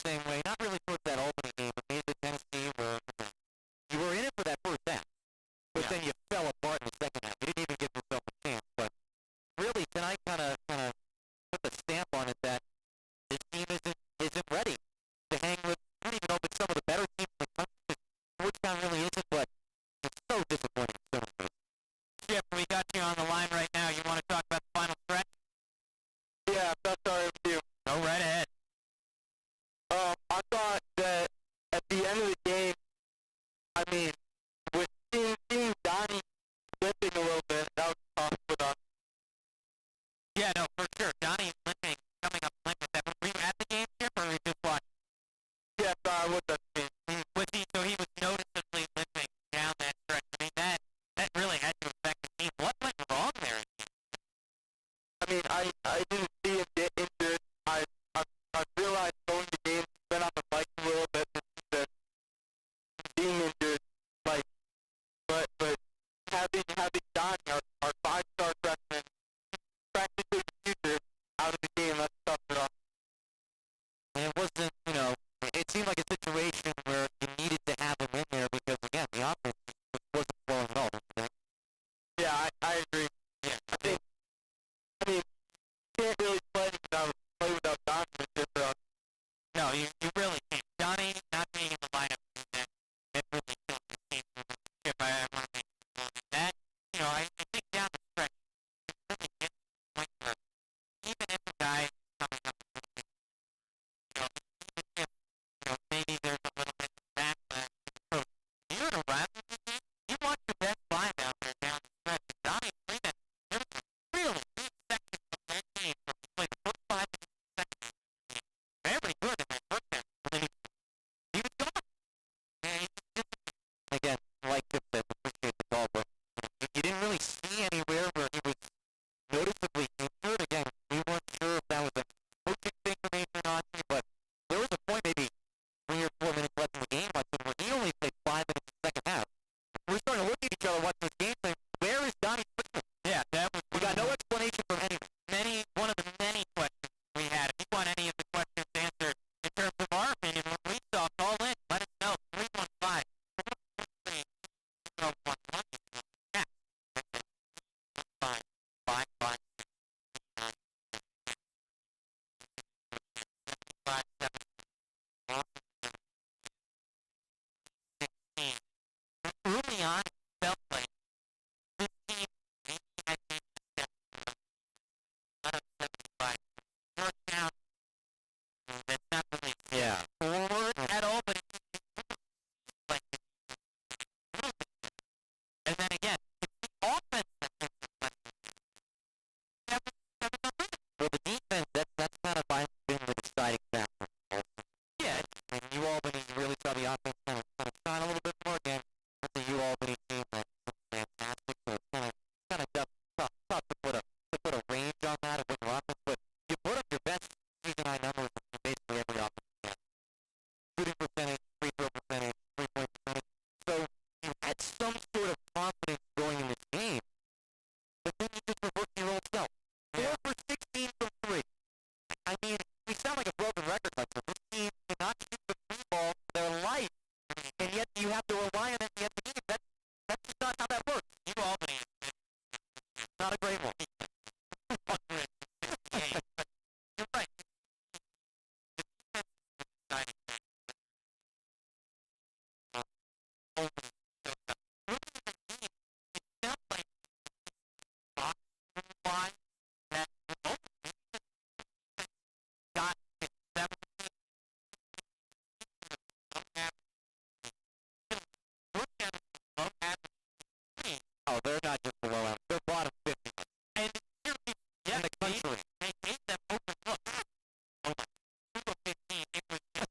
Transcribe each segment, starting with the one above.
same way. Not really towards that Albany game, but maybe Tennessee, where you were in it for that first half, but then you fell apart in the second half. You didn't even give yourself a chance. But really, tonight kind of put the stamp on it that this team isn't ready to hang with. I don't even know if it's some of the better teams in the country. Georgetown really isn't, but it's so disappointing. Chip, we got you on the line right now. You want to talk about the final stretch? Yeah, that's all right with you. Go right ahead. I thought that at the end of the game, I mean, with seeing Donnie limping a little bit, that was tough with us. Yeah, no, for sure. Donnie limping, coming up limping. Were you at the game, Chip, or were you just watching? Yes, I was at the game. So he was noticeably limping down that stretch. I mean, that really had to affect the team. What went wrong there? I mean, I didn't see him get injured. I realized going to games, been on the bike a little bit, that being injured, like, but having Donnie, our five-star freshman, practically the future, out of the game, that's tough for us. And it wasn't, it seemed like a situation where you needed to have him in there because, again, the offense just wasn't flowing at all. Yeah, I agree. Yeah, I mean, you can't really play without Donnie with this. No, you really can't. Donnie not being in the lineup, that really killed the team. If I want to make that, I think down the stretch, it really gets to the point where even if the guy is coming up, even if, maybe there's a little bit of backlash to the coach. You're in a rivalry game, you want your best line out there down the stretch. And Donnie Freeman, there was a really big section of that game where he played the first 5 minutes of the second half. Very good in that first half. And then he was gone. And again, like Chip said, appreciate the call, but you didn't really see anywhere where he was noticeably injured. Again, we weren't sure if that was a coaching thing or anything on you, but there was a point maybe 3 or 4 minutes left in the game, I think, where he only played 5 minutes in the second half. We're starting to look at each other watching this game saying, where is Donnie Freeman? Yeah, we got no explanation from anyone. One of the many questions we had. If you want any of the questions answered in terms of our opinion, what we saw, call in. Let us know. 315. Yeah. 5, 5, 5, 5, 7, 16. Early on, it felt like this team maybe had made a step out of 75. Georgetown, that's not really forward at all, but it like and then again, it's the offense that makes it like well, the defense, that's kind of been the deciding factor. Yeah, and UAlbany really saw the offense kind of shine a little bit more again with the UAlbany team that's fantastic. So it's kind of tough to put a range on that of what your offense, but you put up your best season high numbers in basically every offense. Shooting percentage, free throw percentage, 3-point percentage. So you had some sort of confidence going in this game, but then you just revert to your old self. 4 for 16 from 3. I mean, we sound like a broken record, but this team cannot shoot the free ball their life, and yet you have to rely on it at the end of the game. That's just not how that works. UAlbany is not a great one. You're right. The defense is the deciding factor. Looking at the game, it felt like box-wise that the Open got 17. Oh, they're not just below average. They're bottom 50. And Syracuse, in the country, they gave them open looks. Oh my, 15, it was just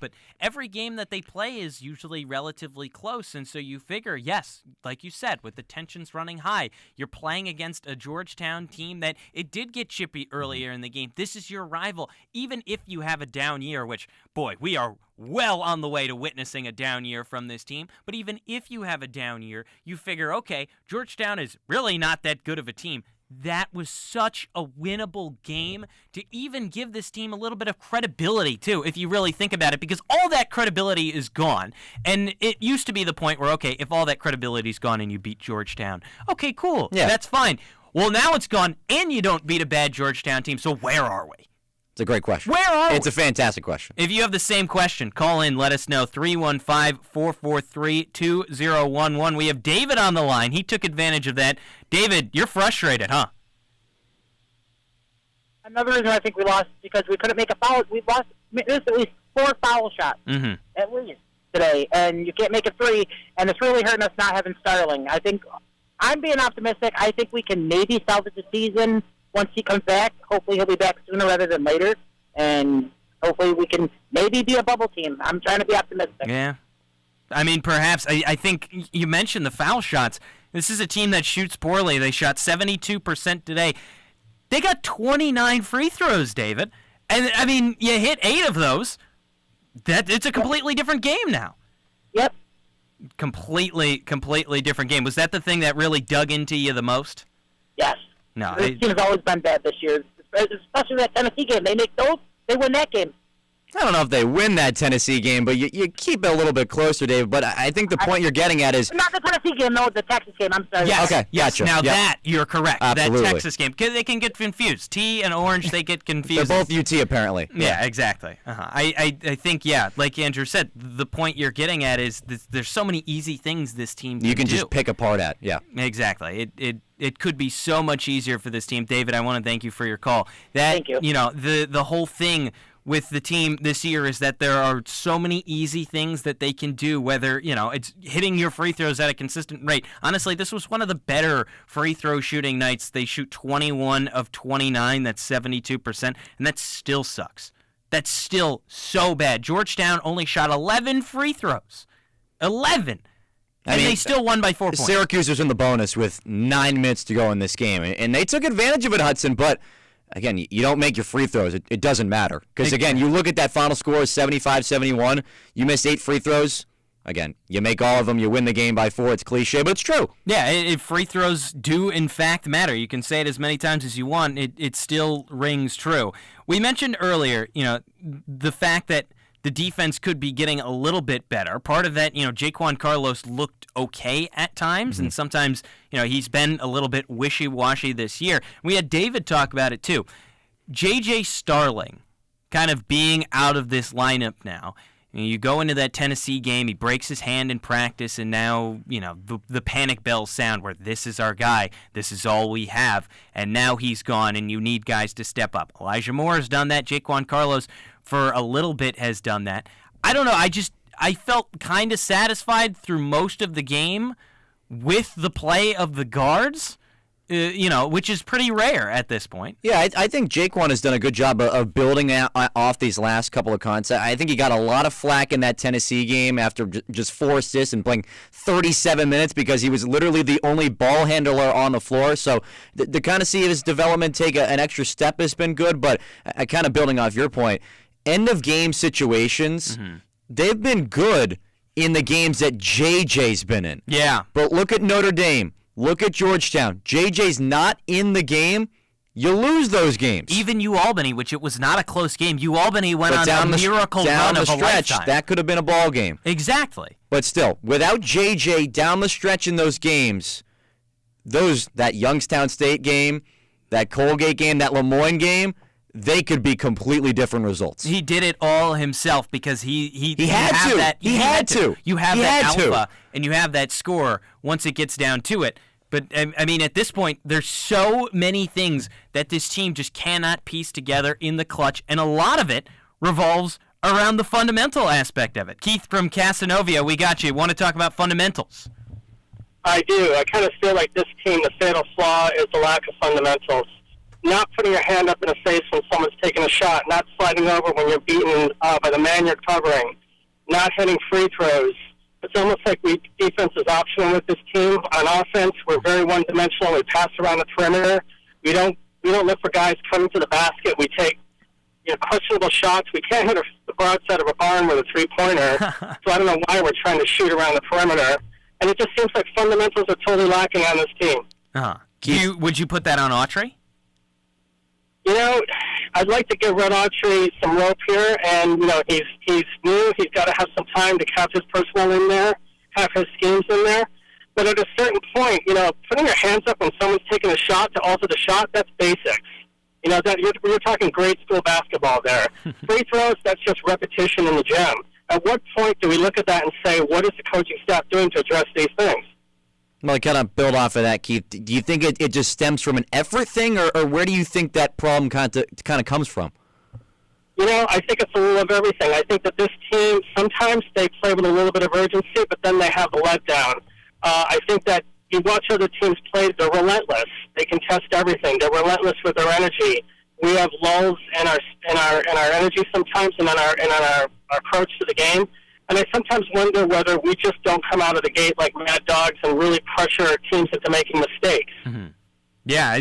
but every game that they play is usually relatively close, and so you figure, yes, like you said, with the tensions running high, you're playing against a Georgetown team that it did get chippy earlier in the game. This is your rival, even if you have a down year, which, boy, we are well on the way to witnessing a down year from this team, but even if you have a down year, you figure, okay, Georgetown is really not that good of a team. That was such a winnable game to even give this team a little bit of credibility, too, if you really think about it, because all that credibility is gone. And it used to be the point where, okay, if all that credibility is gone and you beat Georgetown, okay, cool, that's fine. Well, now it's gone, and you don't beat a bad Georgetown team, so where are we? It's a great question. Where are we? It's a fantastic question. If you have the same question, call in, let us know, 315-443-2011. We have David on the line. He took advantage of that. David, you're frustrated, huh? Another reason I think we lost is because we couldn't make a foul. We lost at least 4 foul shots, at least, today, and you can't make a 3, and it's really hurting us not having Starling. I think I'm being optimistic. I think we can maybe salvage the season once he comes back. Hopefully he'll be back sooner rather than later, and hopefully we can maybe be a bubble team. I'm trying to be optimistic. Yeah. I mean, perhaps. I think you mentioned the foul shots. This is a team that shoots poorly. They shot 72% today. They got 29 free throws, David. And, I mean, you hit 8 of those. It's a completely different game now. Yep. Completely different game. Was that the thing that really dug into you the most? Yes. No. This team has always been bad this year, especially that Tennessee game. They make those, they win that game. I don't know if they win that Tennessee game, but you keep it a little bit closer, Dave. But I think the point you're getting at is... Not the Tennessee game, no, the Texas game. I'm sorry. Yes. Okay, yes. gotcha. Now that, you're correct. Absolutely. That Texas game. Because they can get confused. T and orange, they get confused. They're both UT, apparently. Yeah, exactly. I think, like Andrew said, the point you're getting at is there's so many easy things this team can do. You can just pick apart at, yeah. Exactly. It could be so much easier for this team. David, I want to thank you for your call. Thank you. The whole thing with the team this year is that there are so many easy things that they can do, whether, it's hitting your free throws at a consistent rate. Honestly, this was one of the better free throw shooting nights. They shoot 21 of 29. That's 72%, and that still sucks. That's still so bad. Georgetown only shot 11 free throws. 11! And they still won by 4 points. Syracuse was in the bonus with 9 minutes to go in this game, and they took advantage of it, Hudson, but... Again, you don't make your free throws. It doesn't matter. Because, again, you look at that final score, 75-71. You miss 8 free throws. Again, you make all of them. You win the game by 4. It's cliche, but it's true. Yeah, free throws do, in fact, matter. You can say it as many times as you want. It still rings true. We mentioned earlier, the fact that the defense could be getting a little bit better. Part of that, Jaquan Carlos looked okay at times, and sometimes, he's been a little bit wishy-washy this year. We had David talk about it, too. J.J. Starling kind of being out of this lineup now. You go into that Tennessee game, he breaks his hand in practice, and now, the panic bells sound where this is our guy, this is all we have, and now he's gone, and you need guys to step up. Elijah Moore has done that. Jaquan Carlos, for a little bit, has done that. I don't know, I felt kind of satisfied through most of the game with the play of the guards, which is pretty rare at this point. Yeah, I think Jaquan has done a good job of building off these last couple of concepts. I think he got a lot of flack in that Tennessee game after just 4 assists and playing 37 minutes because he was literally the only ball handler on the floor. So to kind of see his development take an extra step has been good, but kind of building off your point, end-of-game situations, they've been good in the games that JJ's been in. Yeah. But look at Notre Dame. Look at Georgetown. JJ's not in the game. You lose those games. Even UAlbany, which it was not a close game. UAlbany went on a miracle run of a lifetime. That could have been a ball game. Exactly. But still, without JJ down the stretch in those games, that Youngstown State game, that Colgate game, that Lemoyne game, they could be completely different results. He did it all himself because he had to. That, he had to. You have that alpha, and you have that score once it gets down to it. But, I mean, at this point, there's so many things that this team just cannot piece together in the clutch, and a lot of it revolves around the fundamental aspect of it. Keith from Casanova, we got you. Want to talk about fundamentals? I do. I kind of feel like this team, the fatal flaw is the lack of fundamentals. not putting your hand up in the face when someone's taking a shot, not sliding over when you're beaten by the man you're covering, not hitting free throws. It's almost like defense is optional with this team. On offense, we're very one-dimensional. We pass around the perimeter. We don't look for guys coming to the basket. We take questionable shots. We can't hit the broadside of a barn with a three-pointer. So I don't know why we're trying to shoot around the perimeter. And it just seems like fundamentals are totally lacking on this team. Would you put that on Autry? I'd like to give Red Autry some rope here, and he's new. He's got to have some time to have his personnel in there, have his schemes in there. But at a certain point, putting your hands up when someone's taking a shot to alter the shot, that's basics. That you're talking grade school basketball there. Free throws, that's just repetition in the gym. At what point do we look at that and say, what is the coaching staff doing to address these things? Well, kind of build off of that, Keith. Do you think it just stems from an effort thing, or where do you think that problem kind of comes from? I think it's a little of everything. I think that this team, sometimes they play with a little bit of urgency, but then they have the letdown. I think that you watch other teams play, they're relentless. They can test everything. They're relentless with their energy. We have lulls in our energy sometimes and in our approach to the game. And I sometimes wonder whether we just don't come out of the gate like mad dogs and really pressure our teams into making mistakes. Mm-hmm. Yeah,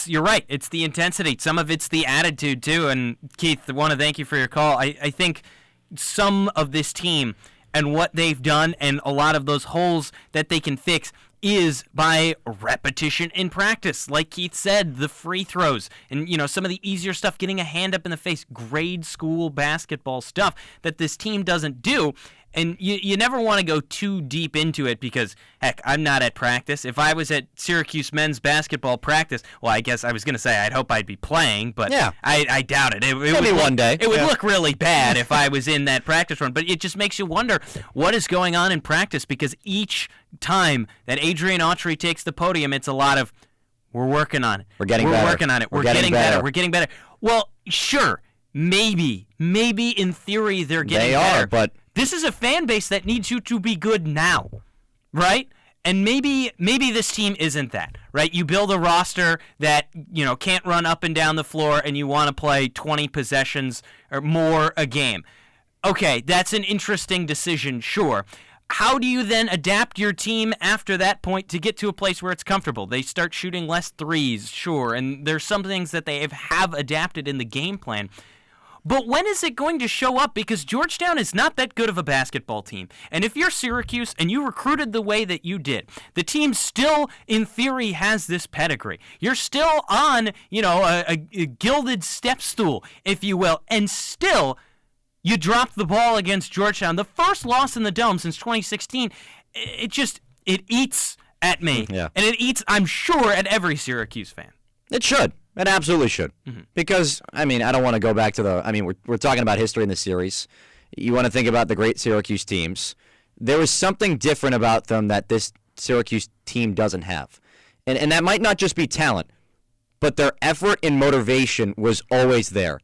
you're right. It's the intensity. Some of it's the attitude too. And Keith, I want to thank you for your call. I think some of this team and what they've done and a lot of those holes that they can fix is by repetition in practice. Like Keith said, the free throws and some of the easier stuff, getting a hand up in the face, grade school basketball stuff that this team doesn't do. And you never want to go too deep into it because, heck, I'm not at practice. If I was at Syracuse men's basketball practice, well, I guess I was going to say I'd hope I'd be playing, but yeah. I doubt it. Maybe one day. It would look really bad if I was in that practice run, but it just makes you wonder what is going on in practice because each time that Adrian Autry takes the podium, it's a lot of, we're working on it. We're getting better. We're working on it. We're getting better. We're getting better. Well, sure, maybe in theory they're getting better. They are, but this is a fan base that needs you to be good now, right? And maybe this team isn't that, right? You build a roster that, can't run up and down the floor and you want to play 20 possessions or more a game. Okay, that's an interesting decision, sure. How do you then adapt your team after that point to get to a place where it's comfortable? They start shooting less threes, sure, and there's some things that they have adapted in the game plan. But when is it going to show up? Because Georgetown is not that good of a basketball team. And if you're Syracuse and you recruited the way that you did, the team still, in theory, has this pedigree. You're still on, a gilded step stool, if you will, and still you dropped the ball against Georgetown. The first loss in the Dome since 2016, it eats at me. Yeah. And it eats, I'm sure, at every Syracuse fan. It should. It absolutely should. Mm-hmm. Because, I don't want to go back to we're talking about history in the series. You want to think about the great Syracuse teams. There was something different about them that this Syracuse team doesn't have. And that might not just be talent, but their effort and motivation was always there.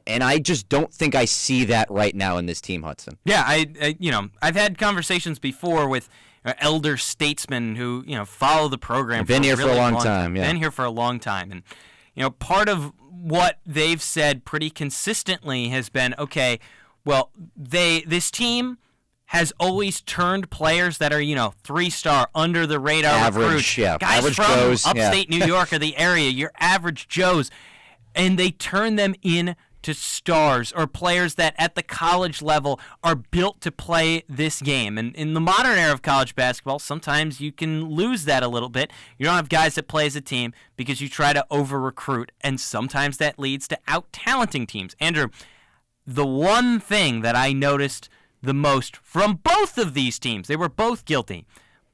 And I just don't think I see that right now in this team, Hudson. Yeah, I've had conversations before with elder statesmen who, follow the program. Been here for a long time. Been here for a long time. And, part of what they've said pretty consistently has been, okay, well, this team has always turned players that are, 3-star, under-the-radar average, recruits. Yeah. Guys average from Joes, upstate New York or the area, your average Joes, and they turn them into stars or players that at the college level are built to play this game. And in the modern era of college basketball, sometimes you can lose that a little bit. You don't have guys that play as a team because you try to over-recruit, and sometimes that leads to out-talenting teams. Andrew, the one thing that I noticed the most from both of these teams, they were both guilty.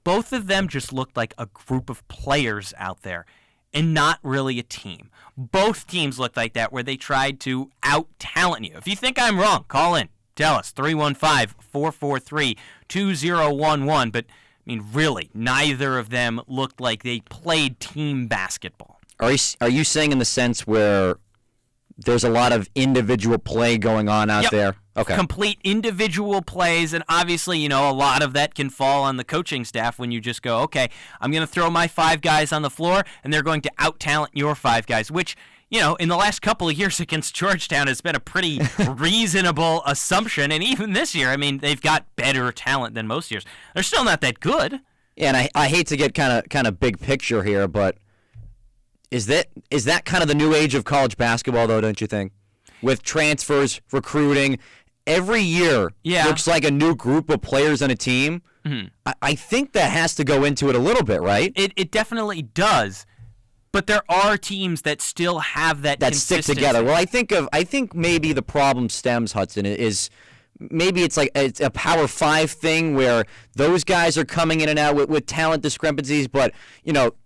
Both of them just looked like a group of players out there and not really a team. Both teams looked like that, where they tried to out-talent you. If you think I'm wrong, call in. Tell us, 315-443-2011. But, really, neither of them looked like they played team basketball. Are you saying in the sense where there's a lot of individual play going on out there? Okay. Complete individual plays, and obviously, a lot of that can fall on the coaching staff when you just go, okay, I'm going to throw my 5 guys on the floor, and they're going to out-talent your 5 guys, which, in the last couple of years against Georgetown has been a pretty reasonable assumption, and even this year, I mean, they've got better talent than most years. They're still not that good. Yeah, and I hate to get kind of big picture here, but is that kind of the new age of college basketball, though, don't you think? With transfers, recruiting, every year looks like a new group of players on a team. Mm-hmm. I think that has to go into it a little bit, right? It definitely does. But there are teams that still have that stick together. Well, I think maybe the problem stems, Hudson, is maybe it's a Power 5 thing where those guys are coming in and out with talent discrepancies, but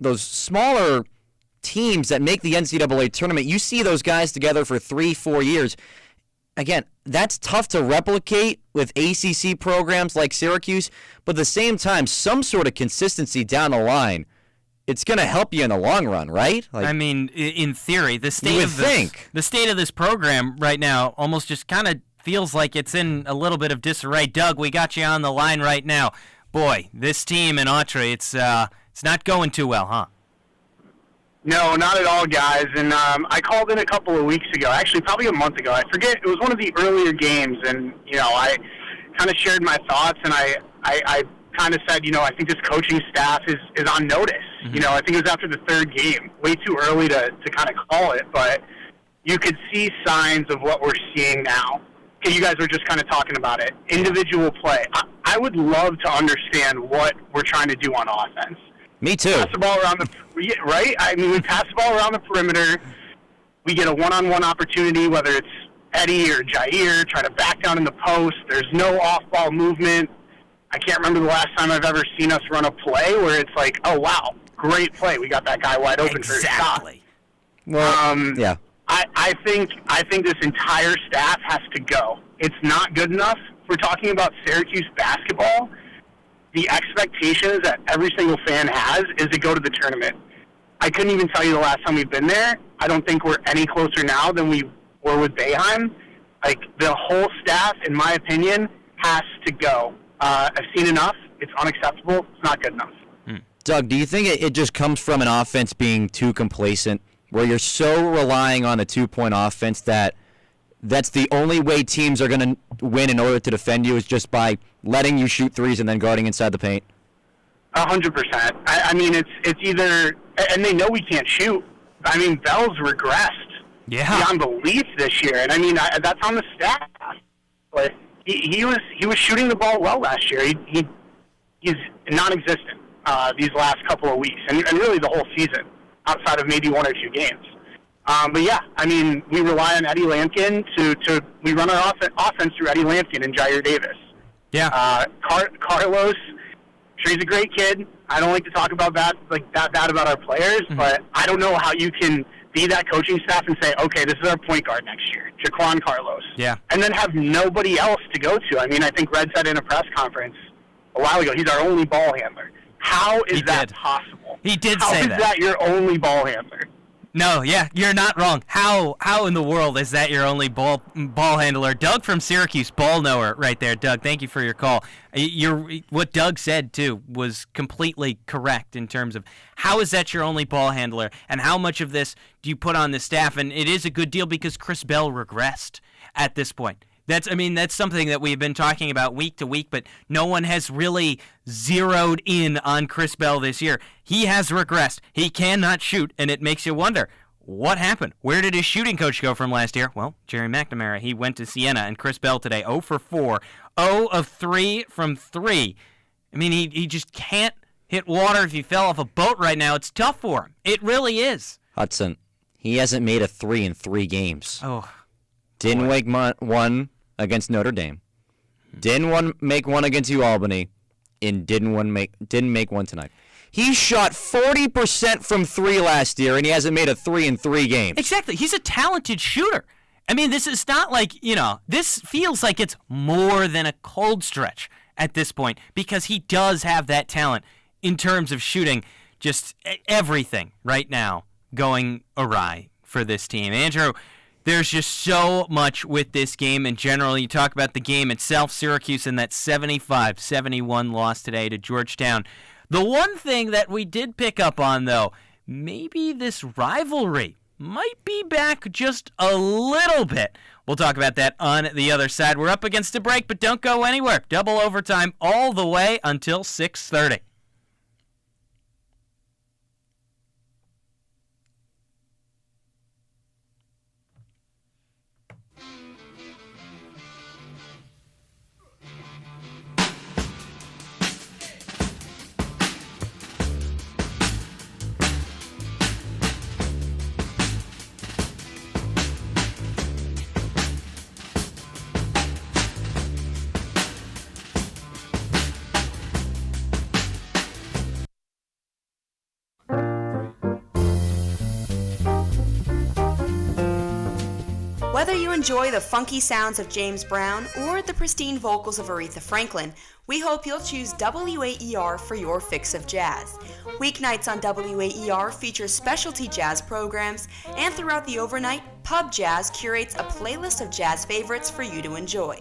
those smaller teams that make the NCAA tournament, you see those guys together for 3-4 years. Again, that's tough to replicate with ACC programs like Syracuse, but at the same time, some sort of consistency down the line, it's going to help you in the long run, right? I mean, in theory, the state of this program right now almost just kind of feels like it's in a little bit of disarray. Doug, we got you on the line right now. Boy, this team in Autry, it's not going too well, huh? No, not at all, guys. And I called in a couple of weeks ago, actually probably a month ago. I forget. It was one of the earlier games, and, I kind of shared my thoughts, and I kind of said, I think this coaching staff is on notice. Mm-hmm. I think it was after the 3rd game. Way too early to kind of call it, but you could see signs of what we're seeing now. Okay, you guys were just kind of talking about it. Individual play. I would love to understand what we're trying to do on offense. Me too. Pass the ball around right? I mean, we pass the ball around the perimeter. We get a one-on-one opportunity, whether it's Eddie or Jair, try to back down in the post. There's no off-ball movement. I can't remember the last time I've ever seen us run a play where it's like, oh, wow, great play. We got that guy wide open for a shot. Well, yeah. I think this entire staff has to go. It's not good enough. If we're talking about Syracuse basketball, the expectations that every single fan has is to go to the tournament. I couldn't even tell you the last time we've been there. I don't think we're any closer now than we were with Boeheim. Like, the whole staff, in my opinion, has to go. I've seen enough. It's unacceptable. It's not good enough. Doug, do you think it just comes from an offense being too complacent, where you're so relying on the 2-point offense that's the only way teams are going to win in order to defend you is just by letting you shoot threes and then guarding inside the paint? 100%. I mean, it's either, and they know we can't shoot. I mean, Bell's regressed beyond belief this year, and I mean that's on the staff. But he was shooting the ball well last year. He's non-existent these last couple of weeks, and really the whole season, outside of maybe 1 or 2 games. But yeah, I mean, we rely on Eddie Lampkin we run our offense through Eddie Lampkin and Jair Davis. Yeah. Carlos, sure, he's a great kid. I don't like to talk about that bad about our players, but I don't know how you can be that coaching staff and say, okay, this is our point guard next year, Jaquan Carlos. Yeah. And then have nobody else to go to. I mean, I think Red said in a press conference a while ago, he's our only ball handler. How is that possible? He did say that. How is that your only ball handler? No, yeah, you're not wrong. How in the world is that your only ball handler? Doug from Syracuse, ball knower right there. Doug, thank you for your call. What Doug said, too, was completely correct in terms of how is that your only ball handler and how much of this do you put on the staff? And it is a good deal because Chris Bell regressed at this point. That's something that we've been talking about week to week, but no one has really zeroed in on Chris Bell this year. He has regressed. He cannot shoot, and it makes you wonder, what happened? Where did his shooting coach go from last year? Well, Jerry McNamara, he went to Siena, and Chris Bell today, 0 for 4, 0 of 3 from 3. I mean, he just can't hit water if he fell off a boat right now. It's tough for him. It really is. Hudson, he hasn't made a 3 in 3 games. Oh, Didn't make one against Notre Dame. Didn't make one against UAlbany, and didn't make one tonight. He shot 40% from 3 last year, and he hasn't made a 3 in 3 games. Exactly. He's a talented shooter. I mean, this is not like, this feels like it's more than a cold stretch at this point because he does have that talent in terms of shooting. Just everything right now going awry for this team. Andrew, There's just so much with this game in general. You talk about the game itself, Syracuse in that 75-71 loss today to Georgetown. The one thing that we did pick up on, though, maybe this rivalry might be back just a little bit. We'll talk about that on the other side. We're up against a break, but don't go anywhere. Double overtime all the way until 6:30. Whether you enjoy the funky sounds of James Brown or the pristine vocals of Aretha Franklin, we hope you'll choose WAER for your fix of jazz. Weeknights on WAER feature specialty jazz programs, and throughout the overnight, Pub Jazz curates a playlist of jazz favorites for you to enjoy.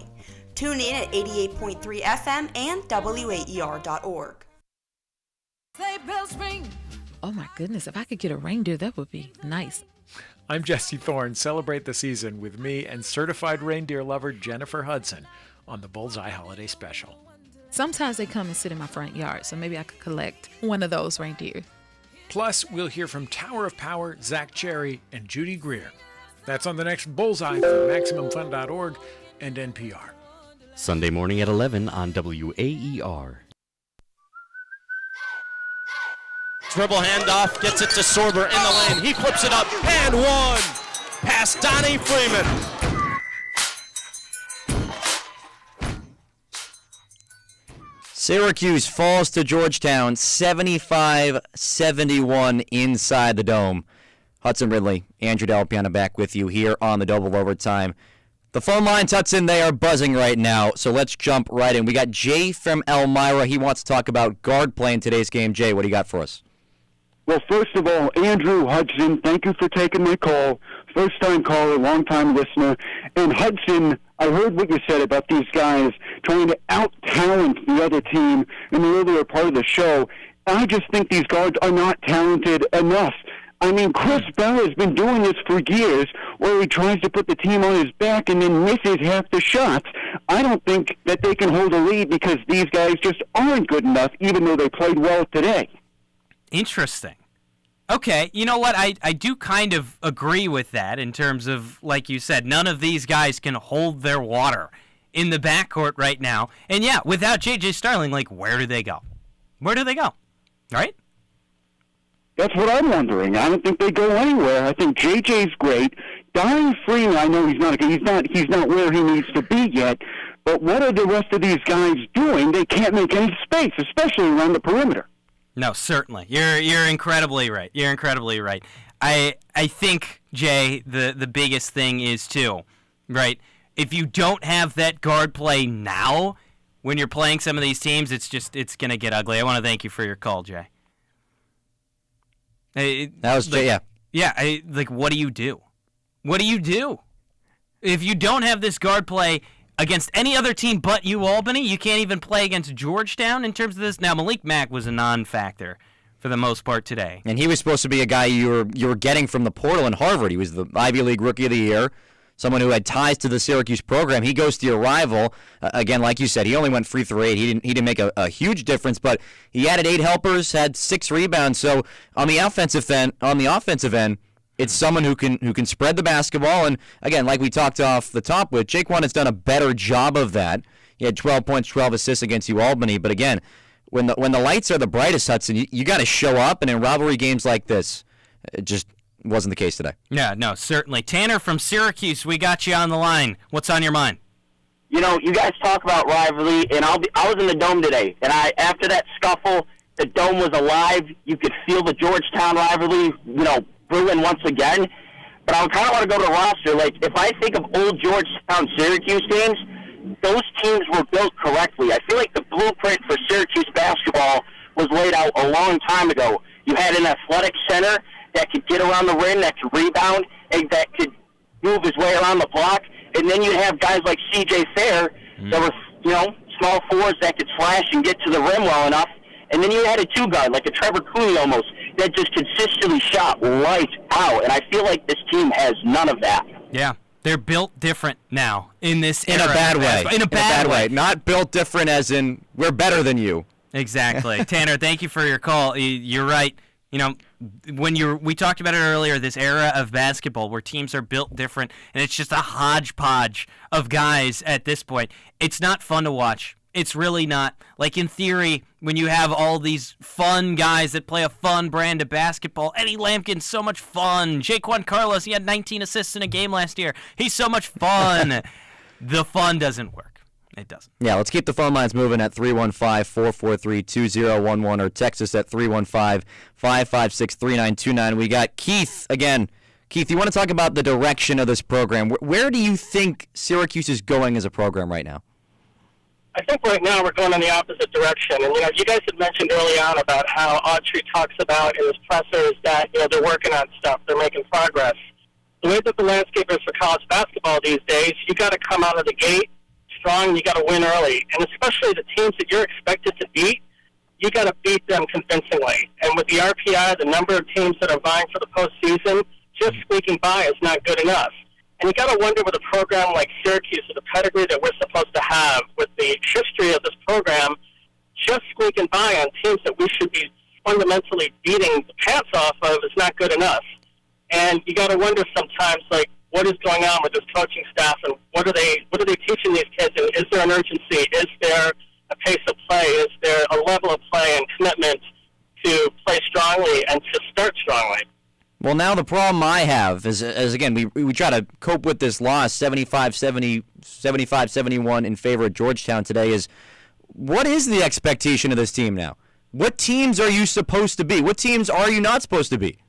Tune in at 88.3 FM and WAER.org. Oh my goodness, if I could get a reindeer, that would be nice. I'm Jesse Thorne. Celebrate the season with me and certified reindeer lover Jennifer Hudson on the Bullseye Holiday Special. Sometimes they come and sit in my front yard, so maybe I could collect one of those reindeer. Plus, we'll hear from Tower of Power, Zach Cherry, and Judy Greer. That's on the next Bullseye for MaximumFun.org and NPR. Sunday morning at 11 on WAER. Dribble handoff, gets it to Sorber in the lane. He flips it up, and one! Past Donnie Freeman. Syracuse falls to Georgetown 75-71 inside the Dome. Hudson Ridley, Andrew Delpiana back with you here on the Double Overtime. The phone lines, Hudson, they are buzzing right now, so let's jump right in. We got Jay from Elmira. He wants to talk about guard play in today's game. Jay, what do you got for us? Well, first of all, Andrew Hudson, thank you for taking my call. First-time caller, long-time listener. And Hudson, I heard what you said about these guys trying to out-talent the other team in the earlier part of the show. I just think these guards are not talented enough. I mean, Chris Bell has been doing this for years, where he tries to put the team on his back and then misses half the shots. I don't think that they can hold a lead because these guys just aren't good enough, even though they played well today. Interesting. Okay, you know what? I do kind of agree with that in terms of, like you said, none of these guys can hold their water in the backcourt right now. And yeah, without J.J. Starling, like, where do they go? Where do they go? Right? That's what I'm wondering. I don't think they go anywhere. I think JJ's great. Donnie Freeman, I know he's not where he needs to be yet. But what are the rest of these guys doing? They can't make any space, especially around the perimeter. No, certainly. You're incredibly right. You're incredibly right. I think, Jay, the biggest thing is too, right? If you don't have that guard play now, when you're playing some of these teams, it's going to get ugly. I want to thank you for your call, Jay. That was Jay, yeah. Yeah, what do you do? What do you do? If you don't have this guard play against any other team but Albany, you can't even play against Georgetown in terms of this. Now, Malik Mack was a non-factor for the most part today. And he was supposed to be a guy you were getting from the portal in Harvard. He was the Ivy League Rookie of the Year, someone who had ties to the Syracuse program. He goes to your rival. Again, like you said, he only went 3 for 8. He didn't make a huge difference, but he added 8 helpers, had 6 rebounds. So on the offensive end, it's someone who can spread the basketball. And again, like we talked off the top with, Jaquan has done a better job of that. He had 12 points, 12 assists against Albany. But again, when the lights are the brightest, Hudson, you got to show up. And in rivalry games like this, it just wasn't the case today. Yeah, no, certainly. Tanner from Syracuse, we got you on the line. What's on your mind? You know, you guys talk about rivalry, and I was in the Dome today, and after that scuffle, the Dome was alive. You could feel the Georgetown rivalry, brewing once again. But I kind of want to go to the roster. Like, if I think of old Georgetown Syracuse games, those teams were built correctly. I feel like the blueprint for Syracuse basketball was laid out a long time ago. You had an athletic center that could get around the rim, that could rebound, and that could move his way around the block. And then you'd have guys like C.J. Fair that were, small forwards that could slash and get to the rim well enough. And then you had a two-guard, like a Trevor Cooley almost, that just consistently shot lights out. And I feel like this team has none of that. Yeah. They're built different now in this era. In a bad way. In a bad way. Not built different as in we're better than you. Exactly. Tanner, thank you for your call. You're right. We talked about it earlier, this era of basketball where teams are built different, and it's just a hodgepodge of guys at this point. It's not fun to watch. It's really not. Like, in theory, when you have all these fun guys that play a fun brand of basketball, Eddie Lampkin's so much fun. Jaquan Carlos, he had 19 assists in a game last year. He's so much fun. The fun doesn't work. It doesn't. Yeah, let's keep the phone lines moving at 315-443-2011 or text us at 315-556-3929. We got Keith again. Keith, you want to talk about the direction of this program. Where do you think Syracuse is going as a program right now? I think right now we're going in the opposite direction. And, you guys had mentioned early on about how Autry talks about in his pressers that, they're working on stuff. They're making progress. The way that the landscape is for college basketball these days, you got to come out of the gate strong, you got to win early. And especially the teams that you're expected to beat, you got to beat them convincingly. And with the RPI, the number of teams that are vying for the postseason, just squeaking by is not good enough. And you got to wonder with a program like Syracuse, with the pedigree that we're supposed to have, with the history of this program, just squeaking by on teams that we should be fundamentally beating the pants off of is not good enough. And you got to wonder sometimes, like, what is going on with this coaching staff, and what are they teaching these kids? And is there an urgency? Is there a pace of play? Is there a level of play and commitment to play strongly and to start strongly? Well, now the problem I have is again, we try to cope with this loss, 75-71 in favor of Georgetown today, is what is the expectation of this team now? What teams are you supposed to be? What teams are you not supposed to be?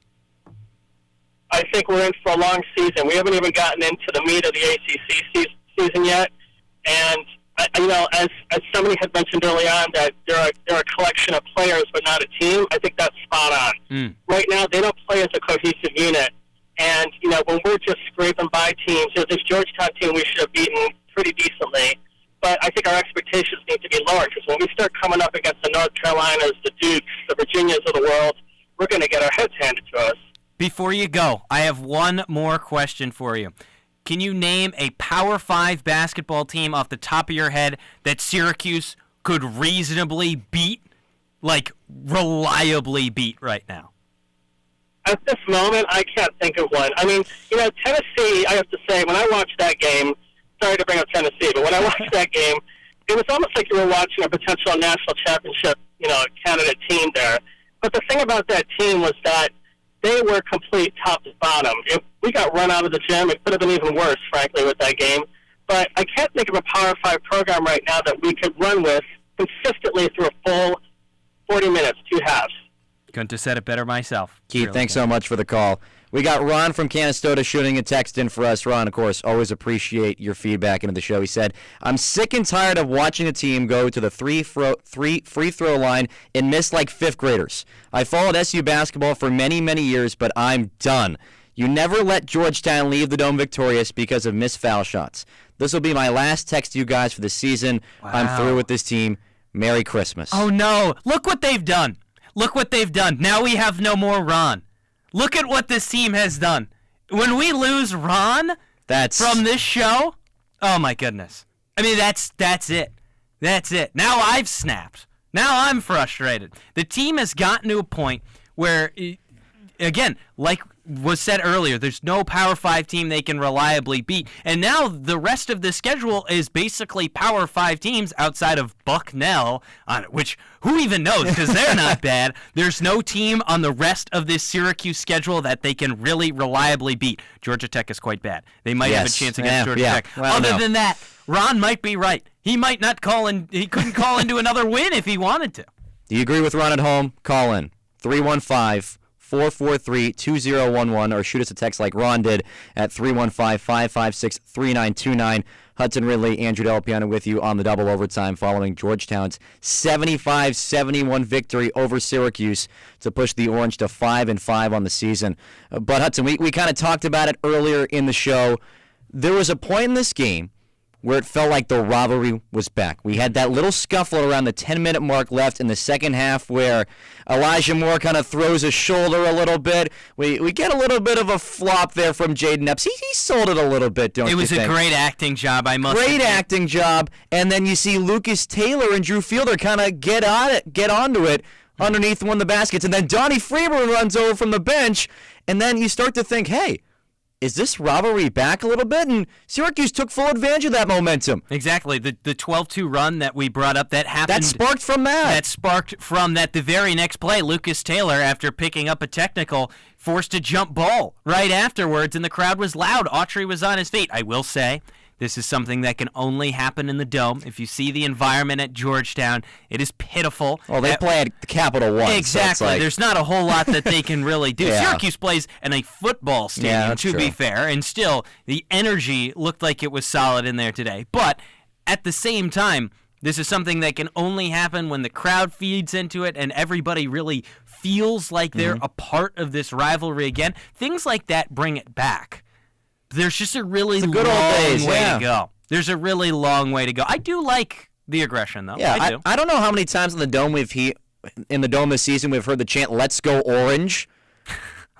I think we're in for a long season. We haven't even gotten into the meat of the ACC season yet. And, as somebody had mentioned early on that they're a collection of players but not a team, I think that's spot on. Right now, they don't play as a cohesive unit. And, when we're just scraping by teams, this Georgetown team we should have beaten pretty decently. But I think our expectations need to be lower because when we start coming up against the North Carolinas, the Dukes, the Virginias of the world, we're going to get our heads handed to us. Before you go, I have one more question for you. Can you name a Power 5 basketball team off the top of your head that Syracuse could reasonably beat, like reliably beat right now? At this moment, I can't think of one. I mean, Tennessee, I have to say, when I watched that game, sorry to bring up Tennessee, but when I watched that game, it was almost like you were watching a potential national championship, candidate team there. But the thing about that team was that they were complete top to bottom. If we got run out of the gym, it could have been even worse, frankly, with that game. But I can't think of a Power 5 program right now that we could run with consistently through a full 40 minutes, 2 halves. Couldn't have said it better myself. Keith, Really thanks good. so much for the call. We got Ron from Canastota shooting a text in for us. Ron, of course, always appreciate your feedback into the show. He said, I'm sick and tired of watching the team go to the free throw line and miss like fifth graders. I followed SU basketball for many, many years, but I'm done. You never let Georgetown leave the Dome victorious because of missed foul shots. This will be my last text to you guys for the season. Wow. I'm through with this team. Merry Christmas. Oh, no. Look what they've done. Look what they've done. Now we have no more Ron. Look at what this team has done. When we lose Ron from this show, oh my goodness. I mean, that's it. That's it. Now I've snapped. Now I'm frustrated. The team has gotten to a point where, again, like was said earlier, there's no Power 5 team they can reliably beat. And now the rest of the schedule is basically Power 5 teams outside of Bucknell, which who even knows because they're not bad. There's no team on the rest of this Syracuse schedule that they can really reliably beat. Georgia Tech is quite bad. They might have a chance against Georgia Tech. Well, Other than that, Ron might be right. He might not call in. He couldn't call into another win if he wanted to. Do you agree with Ron at home? Call in. 315 443-2011, or shoot us a text like Ron did at 315-556-3929. Hudson Ridley, Andrew Delpiano with you on the double overtime following Georgetown's 75-71 victory over Syracuse to push the Orange to 5-5 on the season. But Hudson, we kind of talked about it earlier in the show. There was a point in this game where it felt like the rivalry was back. We had that little scuffle around the 10-minute mark left in the second half where Elijah Moore kind of throws his shoulder a little bit. We get a little bit of a flop there from Jaden Epps. He sold it a little bit, don't you think? It was a great acting job, I must admit. Great acting job. And then you see Lucas Taylor and Drew Fielder kind of get onto it underneath one of the baskets. And then Donnie Freeman runs over from the bench. And then you start to think, hey, is this rivalry back a little bit? And Syracuse took full advantage of that momentum. Exactly. The 12-2 run that we brought up, that happened. That sparked from that. That sparked from that. The very next play, Lucas Taylor, after picking up a technical, forced a jump ball right afterwards, and the crowd was loud. Autry was on his feet. I will say, this is something that can only happen in the Dome. If you see the environment at Georgetown, it is pitiful. Well, they play at the Capital One. Exactly. So There's not a whole lot that they can really do. Yeah. Syracuse plays in a football stadium, to be fair, and still the energy looked like it was solid in there today. But at the same time, this is something that can only happen when the crowd feeds into it and everybody really feels like they're a part of this rivalry again. Things like that bring it back. There's just a really long way to go. There's a really long way to go. I do like the aggression, though. Yeah, I do. I don't know how many times in the Dome this season we've heard the chant "Let's go Orange."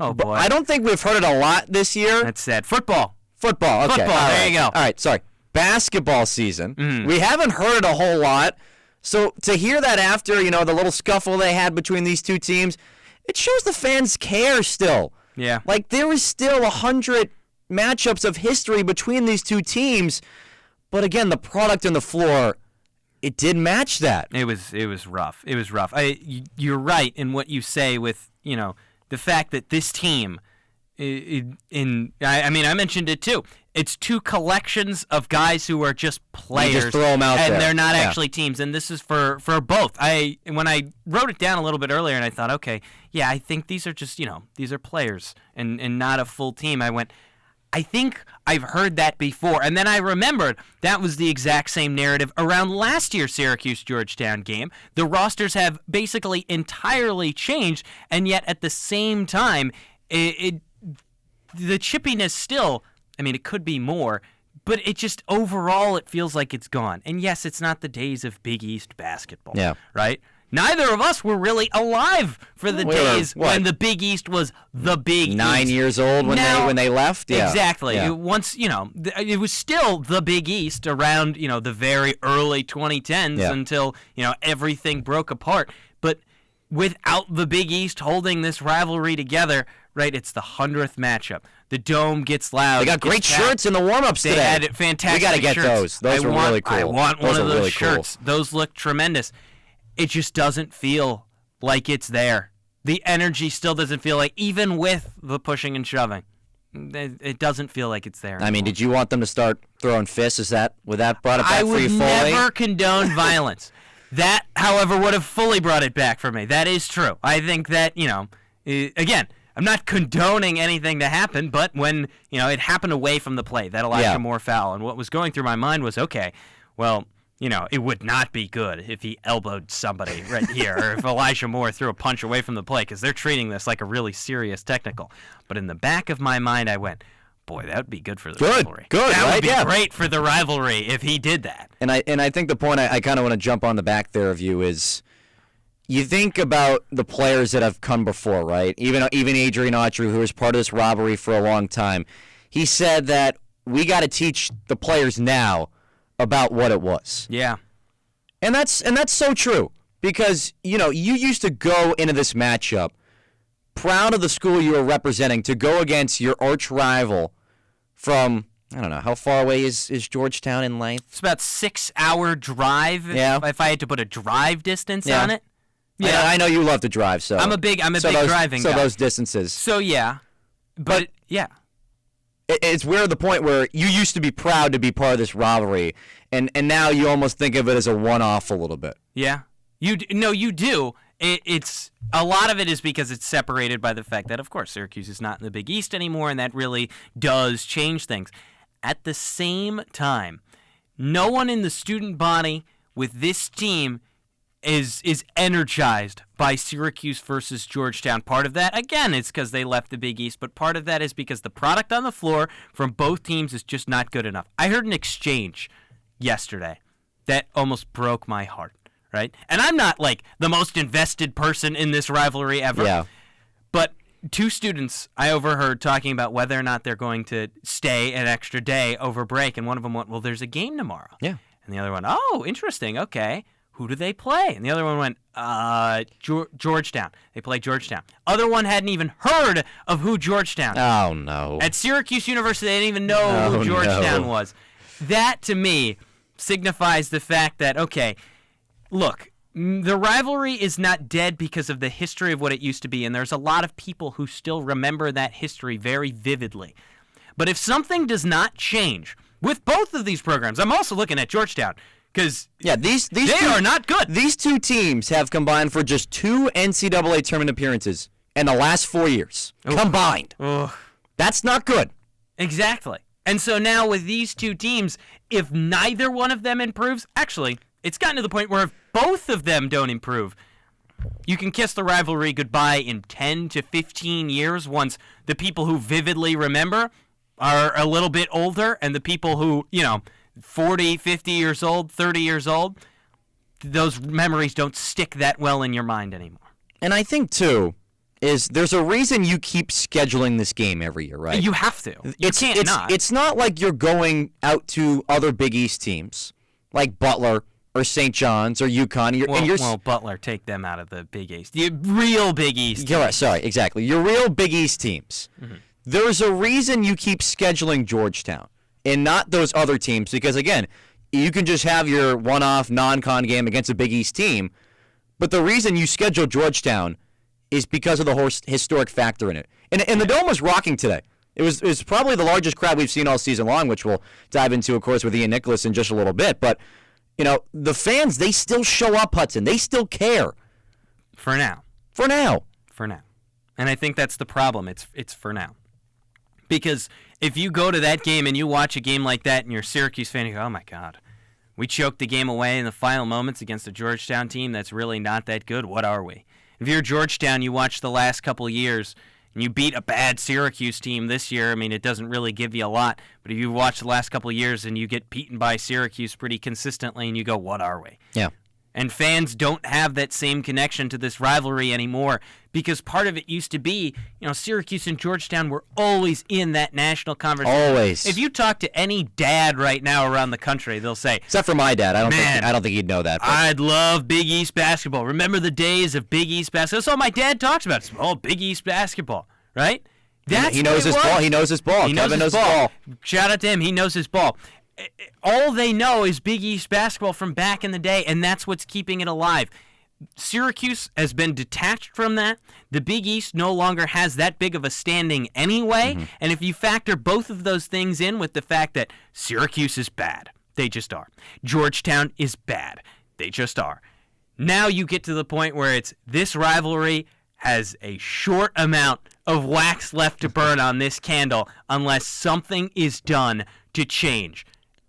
Oh boy, I don't think we've heard it a lot this year. That's sad. Football. Okay. Football. There you go. All right. Sorry. Basketball season. We haven't heard it a whole lot. So to hear that after the little scuffle they had between these two teams, it shows the fans care still. Yeah. Like there is still 100 matchups of history between these two teams, but again, the product on the floor, it did match that. It was rough. It was rough. You're right in what you say with the fact that this team, I mentioned it too. It's two collections of guys who are just players. You just throw them out and there. They're not actually teams. And this is for both. When I wrote it down a little bit earlier, and I thought, okay, yeah, I think these are just these are players and not a full team. I went, I think I've heard that before. And then I remembered that was the exact same narrative around last year's Syracuse-Georgetown game. The rosters have basically entirely changed, and yet at the same time, the chippiness still, it could be more, but it just overall it feels like it's gone. And yes, it's not the days of Big East basketball, right? Neither of us were really alive for the days when the Big East was the Big 9 East. years old when they left. Yeah. Exactly. Yeah. Once it was still the Big East around the very early 2010s until everything broke apart. But without the Big East holding this rivalry together, right? It's the 100th matchup. The Dome gets loud. They got great shirts in the warm-ups today. They had fantastic. We got to get shirts. those. Those were really cool. I want one of those really shirts. Cool. Those look tremendous. It just doesn't feel like it's there. The energy still doesn't feel like, even with the pushing and shoving, it doesn't feel like it's there anymore. Did you want them to start throwing fists? Would that brought it back for you fully? I would never condone violence. That, however, would have fully brought it back for me. That is true. I think that, again, I'm not condoning anything to happen, but when, it happened away from the play, that Elijah Moore foul, and what was going through my mind was, okay, well, it would not be good if he elbowed somebody right here, or if Elijah Moore threw a punch away from the play, because they're treating this like a really serious technical. But in the back of my mind, I went, boy, that would be good for the rivalry. Good, that right? would be great for the rivalry if he did that. And I think the point I kind of want to jump on the back there of you is, you think about the players that have come before, right? Even Adrian Autry, who was part of this rivalry for a long time, he said that we got to teach the players now about what it was. Yeah. And that's so true, because you used to go into this matchup proud of the school you were representing to go against your arch rival from, I don't know, how far away is Georgetown in length? It's about 6-hour drive. Yeah. If I had to put a drive distance on it. Yeah, I know you love to drive, so I'm a big driving guy. So those distances. So yeah, but yeah. It's weird, the point where you used to be proud to be part of this rivalry, and now you almost think of it as a one-off a little bit. Yeah. You do, it's a lot of it is because it's separated by the fact that, of course, Syracuse is not in the Big East anymore, and that really does change things. At the same time, no one in the student body with this team is energized by Syracuse versus Georgetown. Part of that, again, is because they left the Big East, but part of that is because the product on the floor from both teams is just not good enough. I heard an exchange yesterday that almost broke my heart, right? And I'm not, like, the most invested person in this rivalry ever. Yeah. But two students I overheard talking about whether or not they're going to stay an extra day over break, and one of them went, well, there's a game tomorrow. Yeah. And the other one, oh, interesting, okay. Who do they play? And the other one went, Georgetown. They play Georgetown. Other one hadn't even heard of who Georgetown is. Oh, no. At Syracuse University, they didn't even know who Georgetown was. That, to me, signifies the fact that, okay, look, the rivalry is not dead because of the history of what it used to be, and there's a lot of people who still remember that history very vividly. But if something does not change with both of these programs, I'm also looking at Georgetown, because they are not good. These two teams have combined for just 2 NCAA tournament appearances in the last 4 years. Combined. That's not good. Exactly. And so now with these two teams, if neither one of them improves, actually, it's gotten to the point where if both of them don't improve, you can kiss the rivalry goodbye in 10 to 15 years once the people who vividly remember are a little bit older and the people who, 40, 50 years old, 30 years old, those memories don't stick that well in your mind anymore. And I think, too, there's a reason you keep scheduling this game every year, right? You have to. You can't not. It's not like you're going out to other Big East teams like Butler or St. John's or UConn. Well, Butler, take them out of the Big East. The real Big East teams. Right, sorry, exactly. Your real Big East teams. Mm-hmm. There's a reason you keep scheduling Georgetown and not those other teams because, again, you can just have your one-off non-con game against a Big East team, but the reason you schedule Georgetown is because of the historic factor in it. And the Dome was rocking today. It was probably the largest crowd we've seen all season long, which we'll dive into, of course, with Ian Nicholas in just a little bit. But, the fans, they still show up, Hudson. They still care. For now. For now. And I think that's the problem. It's for now. Because if you go to that game and you watch a game like that and you're a Syracuse fan, you go, oh, my God. We choked the game away in the final moments against a Georgetown team that's really not that good. What are we? If you're Georgetown, you watch the last couple of years, and you beat a bad Syracuse team this year, I mean, it doesn't really give you a lot. But if you watch the last couple of years and you get beaten by Syracuse pretty consistently, and you go, what are we? Yeah. And fans don't have that same connection to this rivalry anymore because part of it used to be, Syracuse and Georgetown were always in that national conversation. Always. If you talk to any dad right now around the country, they'll say, except for my dad, I don't think he'd know that. But. I'd love Big East basketball. Remember the days of Big East basketball? That's all my dad talks about. It's all Big East basketball, right? He knows his ball. He knows his ball. Kevin knows his ball. Shout out to him. He knows his ball. All they know is Big East basketball from back in the day, and that's what's keeping it alive. Syracuse has been detached from that. The Big East no longer has that big of a standing anyway, and if you factor both of those things in with the fact that Syracuse is bad, they just are. Georgetown is bad, they just are. Now you get to the point where it's this rivalry has a short amount of wax left to burn on this candle unless something is done to change.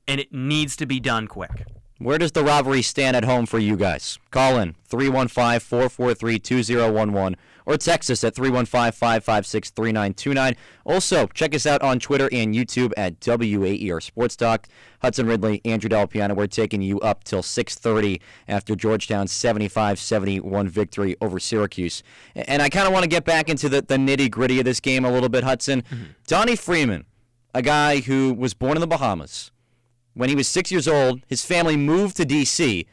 And it needs to be done quick. Where does the rivalry stand at home for you guys? Call in 315-443-2011 or text us at 315-556-3929. Also, check us out on Twitter and YouTube at WAER Sports Talk. Hudson Ridley, Andrew Delpiano, we're taking you up till 6:30 after Georgetown's 75-71 victory over Syracuse. And I kind of want to get back into the nitty-gritty of this game a little bit, Hudson. Donnie Freeman, a guy who was born in the Bahamas. When he was 6 years old, his family moved to D.C.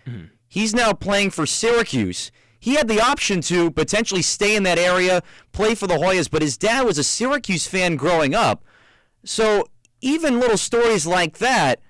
He's now playing for Syracuse. He had the option to potentially stay in that area, play for the Hoyas, but his dad was a Syracuse fan growing up. So even little stories like that,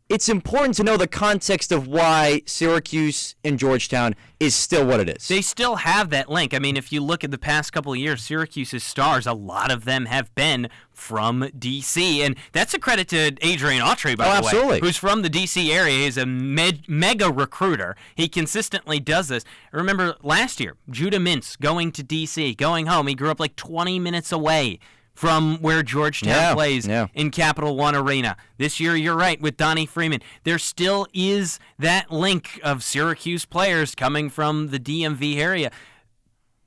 it's important to know the context of why Syracuse and Georgetown is still what it is. They still have that link. I mean, if you look at the past couple of years, Syracuse's stars, a lot of them have been from D.C., and that's a credit to Adrian Autry, by the way, absolutely. who's from the D.C. area. He's a mega recruiter. He consistently does this. I remember last year, Judah Mintz going to D.C., going home. He grew up like 20 minutes away from where Georgetown plays in Capital One Arena. This year, you're right, with Donnie Freeman, there still is that link of Syracuse players coming from the DMV area.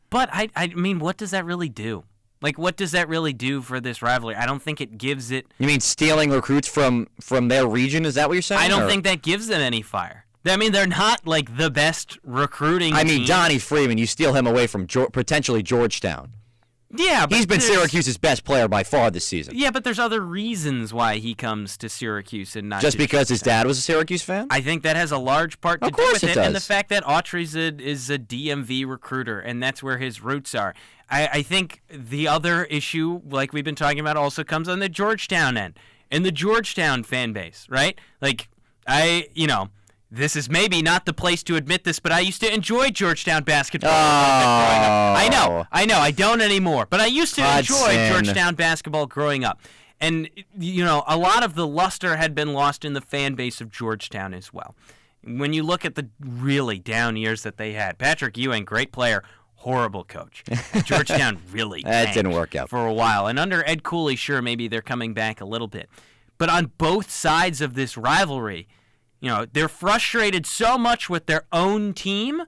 But, I mean, what does that really do? Like, what does that really do for this rivalry? I don't think it gives it... You mean stealing recruits from their region? Is that what you're saying? I don't think that gives them any fire. I mean, they're not, like, the best recruiting team. Donnie Freeman, you steal him away from potentially Georgetown. Yeah, but he's been Syracuse's best player by far this season. Yeah, but there's other reasons why he comes to Syracuse and not just because his dad was a Syracuse fan. I think that has a large part to do with it, and the fact that Autry is a DMV recruiter, and that's where his roots are. I think the other issue, like we've been talking about, also comes on the Georgetown end and the Georgetown fan base, right? Like this is maybe not the place to admit this, but I used to enjoy Georgetown basketball growing up. I know, I don't anymore, but I used to enjoy Georgetown basketball growing up. And, a lot of the luster had been lost in the fan base of Georgetown as well. When you look at the really down years that they had, Patrick Ewing, great player, horrible coach. Georgetown really that didn't work out for a while. And under Ed Cooley, sure, maybe they're coming back a little bit. But on both sides of this rivalry, they're frustrated so much with their own team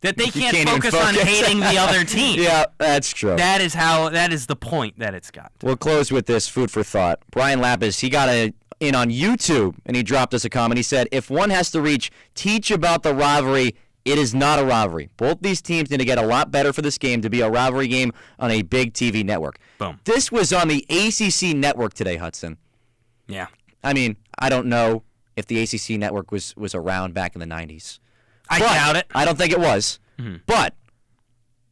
that they can't focus on hating the other team. Yeah, that's true. That is the point that it's got. We'll close with this food for thought. Brian Lapis, he got in on YouTube, and he dropped us a comment. He said, if one has to teach about the rivalry, it is not a rivalry. Both these teams need to get a lot better for this game to be a rivalry game on a big TV network. Boom. This was on the ACC network today, Hudson. Yeah. I mean, I don't know if the ACC network was around back in the 90s. I doubt it. I don't think it was. Mm-hmm. But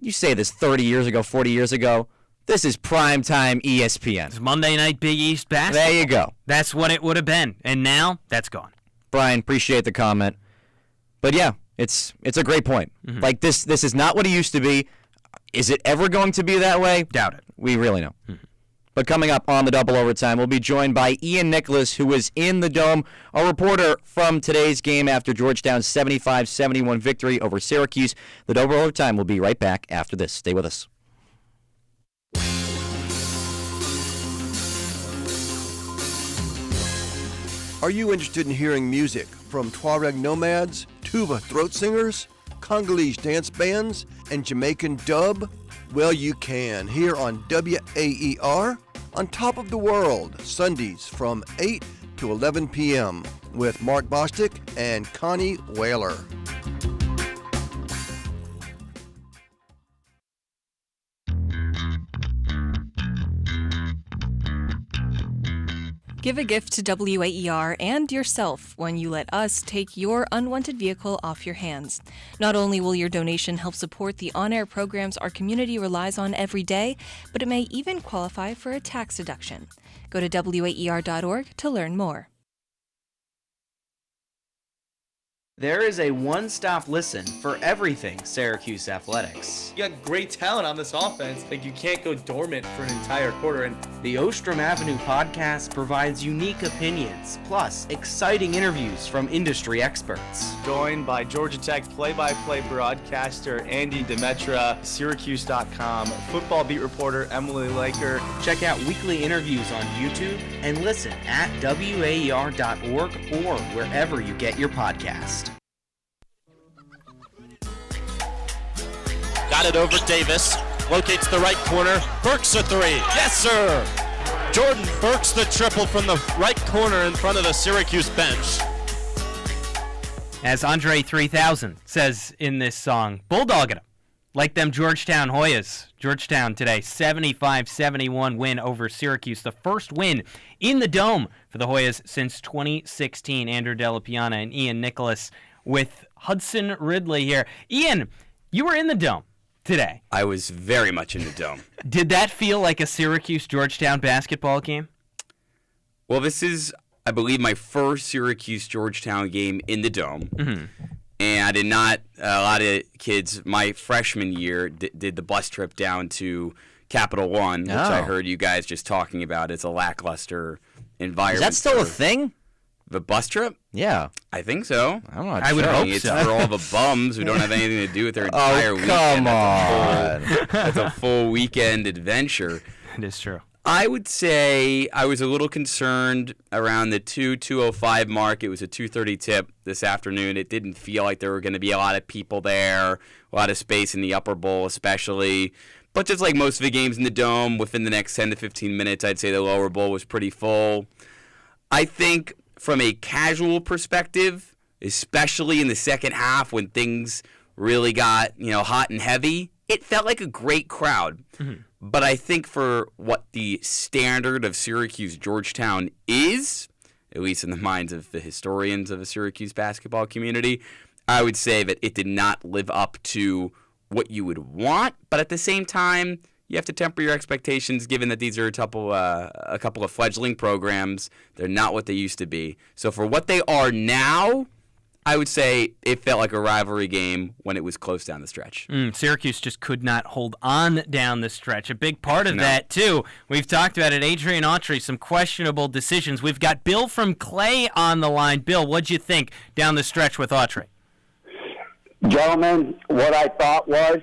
you say this 30 years ago, 40 years ago, this is primetime ESPN. It's Monday Night Big East basketball. There you go. That's what it would have been. And now, that's gone. Brian, appreciate the comment. But yeah, it's a great point. Mm-hmm. Like, this is not what it used to be. Is it ever going to be that way? Doubt it. We really know. Mm-hmm. But coming up on the Double Overtime, we'll be joined by Ian Nicholas, who was in the Dome, a reporter from today's game after Georgetown's 75-71 victory over Syracuse. The Double Overtime will be right back after this. Stay with us. Are you interested in hearing music from Tuareg nomads, tuba throat singers, Congolese dance bands, and Jamaican dub? Well, you can here on WAER on Top of the World, Sundays from 8 to 11 p.m. with Mark Bostic and Connie Whaler. Give a gift to WAER and yourself when you let us take your unwanted vehicle off your hands. Not only will your donation help support the on-air programs our community relies on every day, but it may even qualify for a tax deduction. Go to WAER.org to learn more. There is a one-stop listen for everything Syracuse athletics. You got great talent on this offense. Like, you can't go dormant for an entire quarter. And the Ostrom Avenue podcast provides unique opinions, plus exciting interviews from industry experts. Joined by Georgia Tech play-by-play broadcaster Andy Demetra, Syracuse.com, football beat reporter Emily Laker. Check out weekly interviews on YouTube and listen at WAER.org or wherever you get your podcast. Got it over Davis. Locates the right corner. Burks a three. Yes, sir. Jordan Burks the triple from the right corner in front of the Syracuse bench. As Andre 3000 says in this song, bulldogging him. Like them Georgetown Hoyas. Georgetown today, 75-71 win over Syracuse. The first win in the Dome for the Hoyas since 2016. Andrew Delapiana and Ian Nicholas with Hudson Ridley here. Ian, you were in the Dome today. I was very much in the Dome. Did that feel like a Syracuse-Georgetown basketball game? Well, this is I believe, my first Syracuse-Georgetown game in the Dome. Mm-hmm. And I did not, a lot of kids, my freshman year, did the bus trip down to Capital One, which I heard you guys just talking about. It's a lackluster environment. Is that still a thing? The bus trip? Yeah. I think so. I'm not I sure. would hope It's so. for all the bums who don't have anything to do with their entire weekend. Come on. That's a full weekend adventure. It is true. I would say I was a little concerned around the 2:05 mark. It was a 2:30 tip this afternoon. It didn't feel like there were going to be a lot of people there, a lot of space in the upper bowl especially. But just like most of the games in the Dome, within the next 10 to 15 minutes, I'd say the lower bowl was pretty full. I think from a casual perspective, especially in the second half when things really got, hot and heavy, it felt like a great crowd. Mm-hmm. But I think for what the standard of Syracuse-Georgetown is, at least in the minds of the historians of the Syracuse basketball community, I would say that it did not live up to what you would want. But at the same time, you have to temper your expectations given that these are a couple of fledgling programs. They're not what they used to be. So for what they are now, I would say it felt like a rivalry game when it was close down the stretch. Syracuse just could not hold on down the stretch. A big part of that, too, we've talked about it, Adrian Autry, some questionable decisions. We've got Bill from Clay on the line. Bill, what'd you think down the stretch with Autry? Gentlemen, what I thought was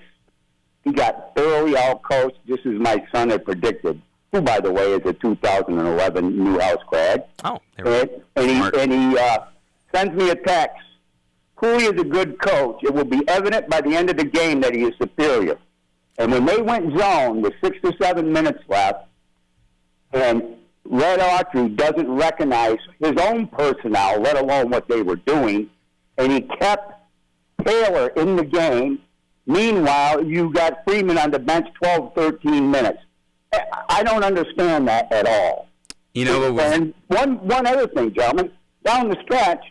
he got thoroughly outcoached, just as my son had predicted, who, by the way, is a 2011 Newhouse grad. Oh, and he sends me a text. Cooley is a good coach. It will be evident by the end of the game that he is superior. And when they went zone with 6 to 7 minutes left, and Red Autry doesn't recognize his own personnel, let alone what they were doing, and he kept Taylor in the game. Meanwhile, you got Freeman on the bench 12, 13 minutes. I don't understand that at all. And one other thing, gentlemen, down the stretch,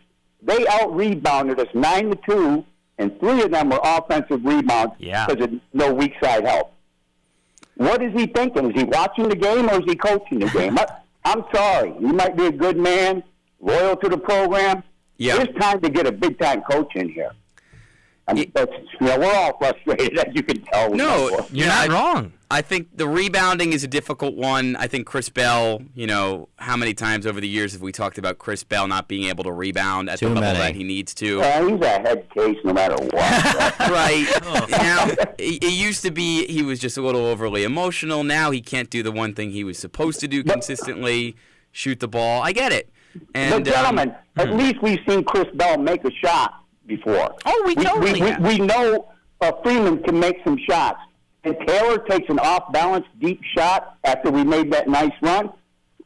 they out-rebounded us 9-2, and 3 of them were offensive rebounds because of no weak side help. What is he thinking? Is he watching the game or is he coaching the game? I'm sorry. He might be a good man, loyal to the program. Yeah. It's time to get a big-time coach in here. We're all frustrated, as you can tell. No, you're not wrong. I think the rebounding is a difficult one. I think Chris Bell, how many times over the years have we talked about Chris Bell not being able to rebound at the level that he needs to? He's a head case no matter what. Right. Now, it used to be he was just a little overly emotional. Now he can't do the one thing he was supposed to do consistently, shoot the ball. I get it. But, gentlemen, at least we've seen Chris Bell make a shot before. Oh, we know Freeman can make some shots. And Taylor takes an off-balance deep shot after we made that nice run.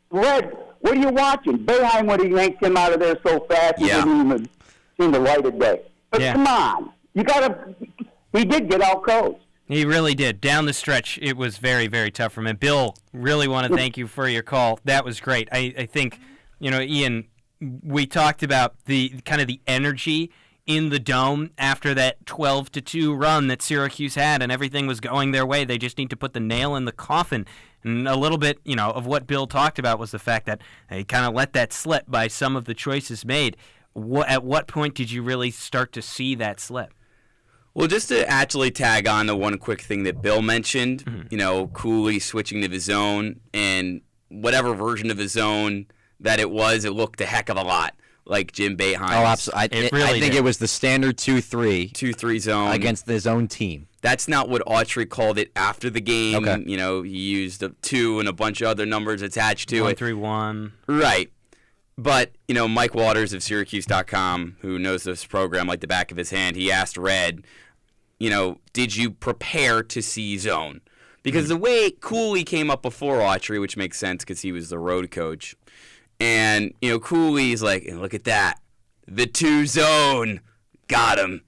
Red, what are you watching? Boeheim would have yanked him out of there so fast he didn't even see the light of day. But come on. He did get out coached. He really did. Down the stretch, it was very, very tough for him. Bill, really want to thank you for your call. That was great. I think, Ian, we talked about the kind of the energy in the Dome after that 12-2 run that Syracuse had, and everything was going their way. They just need to put the nail in the coffin. And a little bit, of what Bill talked about was the fact that they kind of let that slip by some of the choices made. At what point did you really start to see that slip? Well, just to actually tag on to one quick thing that Bill mentioned, Cooley switching to his zone, and whatever version of his zone that it was, it looked a heck of a lot like Jim Boeheim. Oh, absolutely. I think it was the standard 2-3. 2-3 zone. Against his own team. That's not what Autry called it after the game. Okay. He used a 2 and a bunch of other numbers attached to it. 1-3-1. Right. But, Mike Waters of Syracuse.com, who knows this program like the back of his hand, he asked Red, did you prepare to see zone? Because the way Cooley came up before Autry, which makes sense because he was the road coach, and, Cooley's like, look at that. The 2 zone. Got him.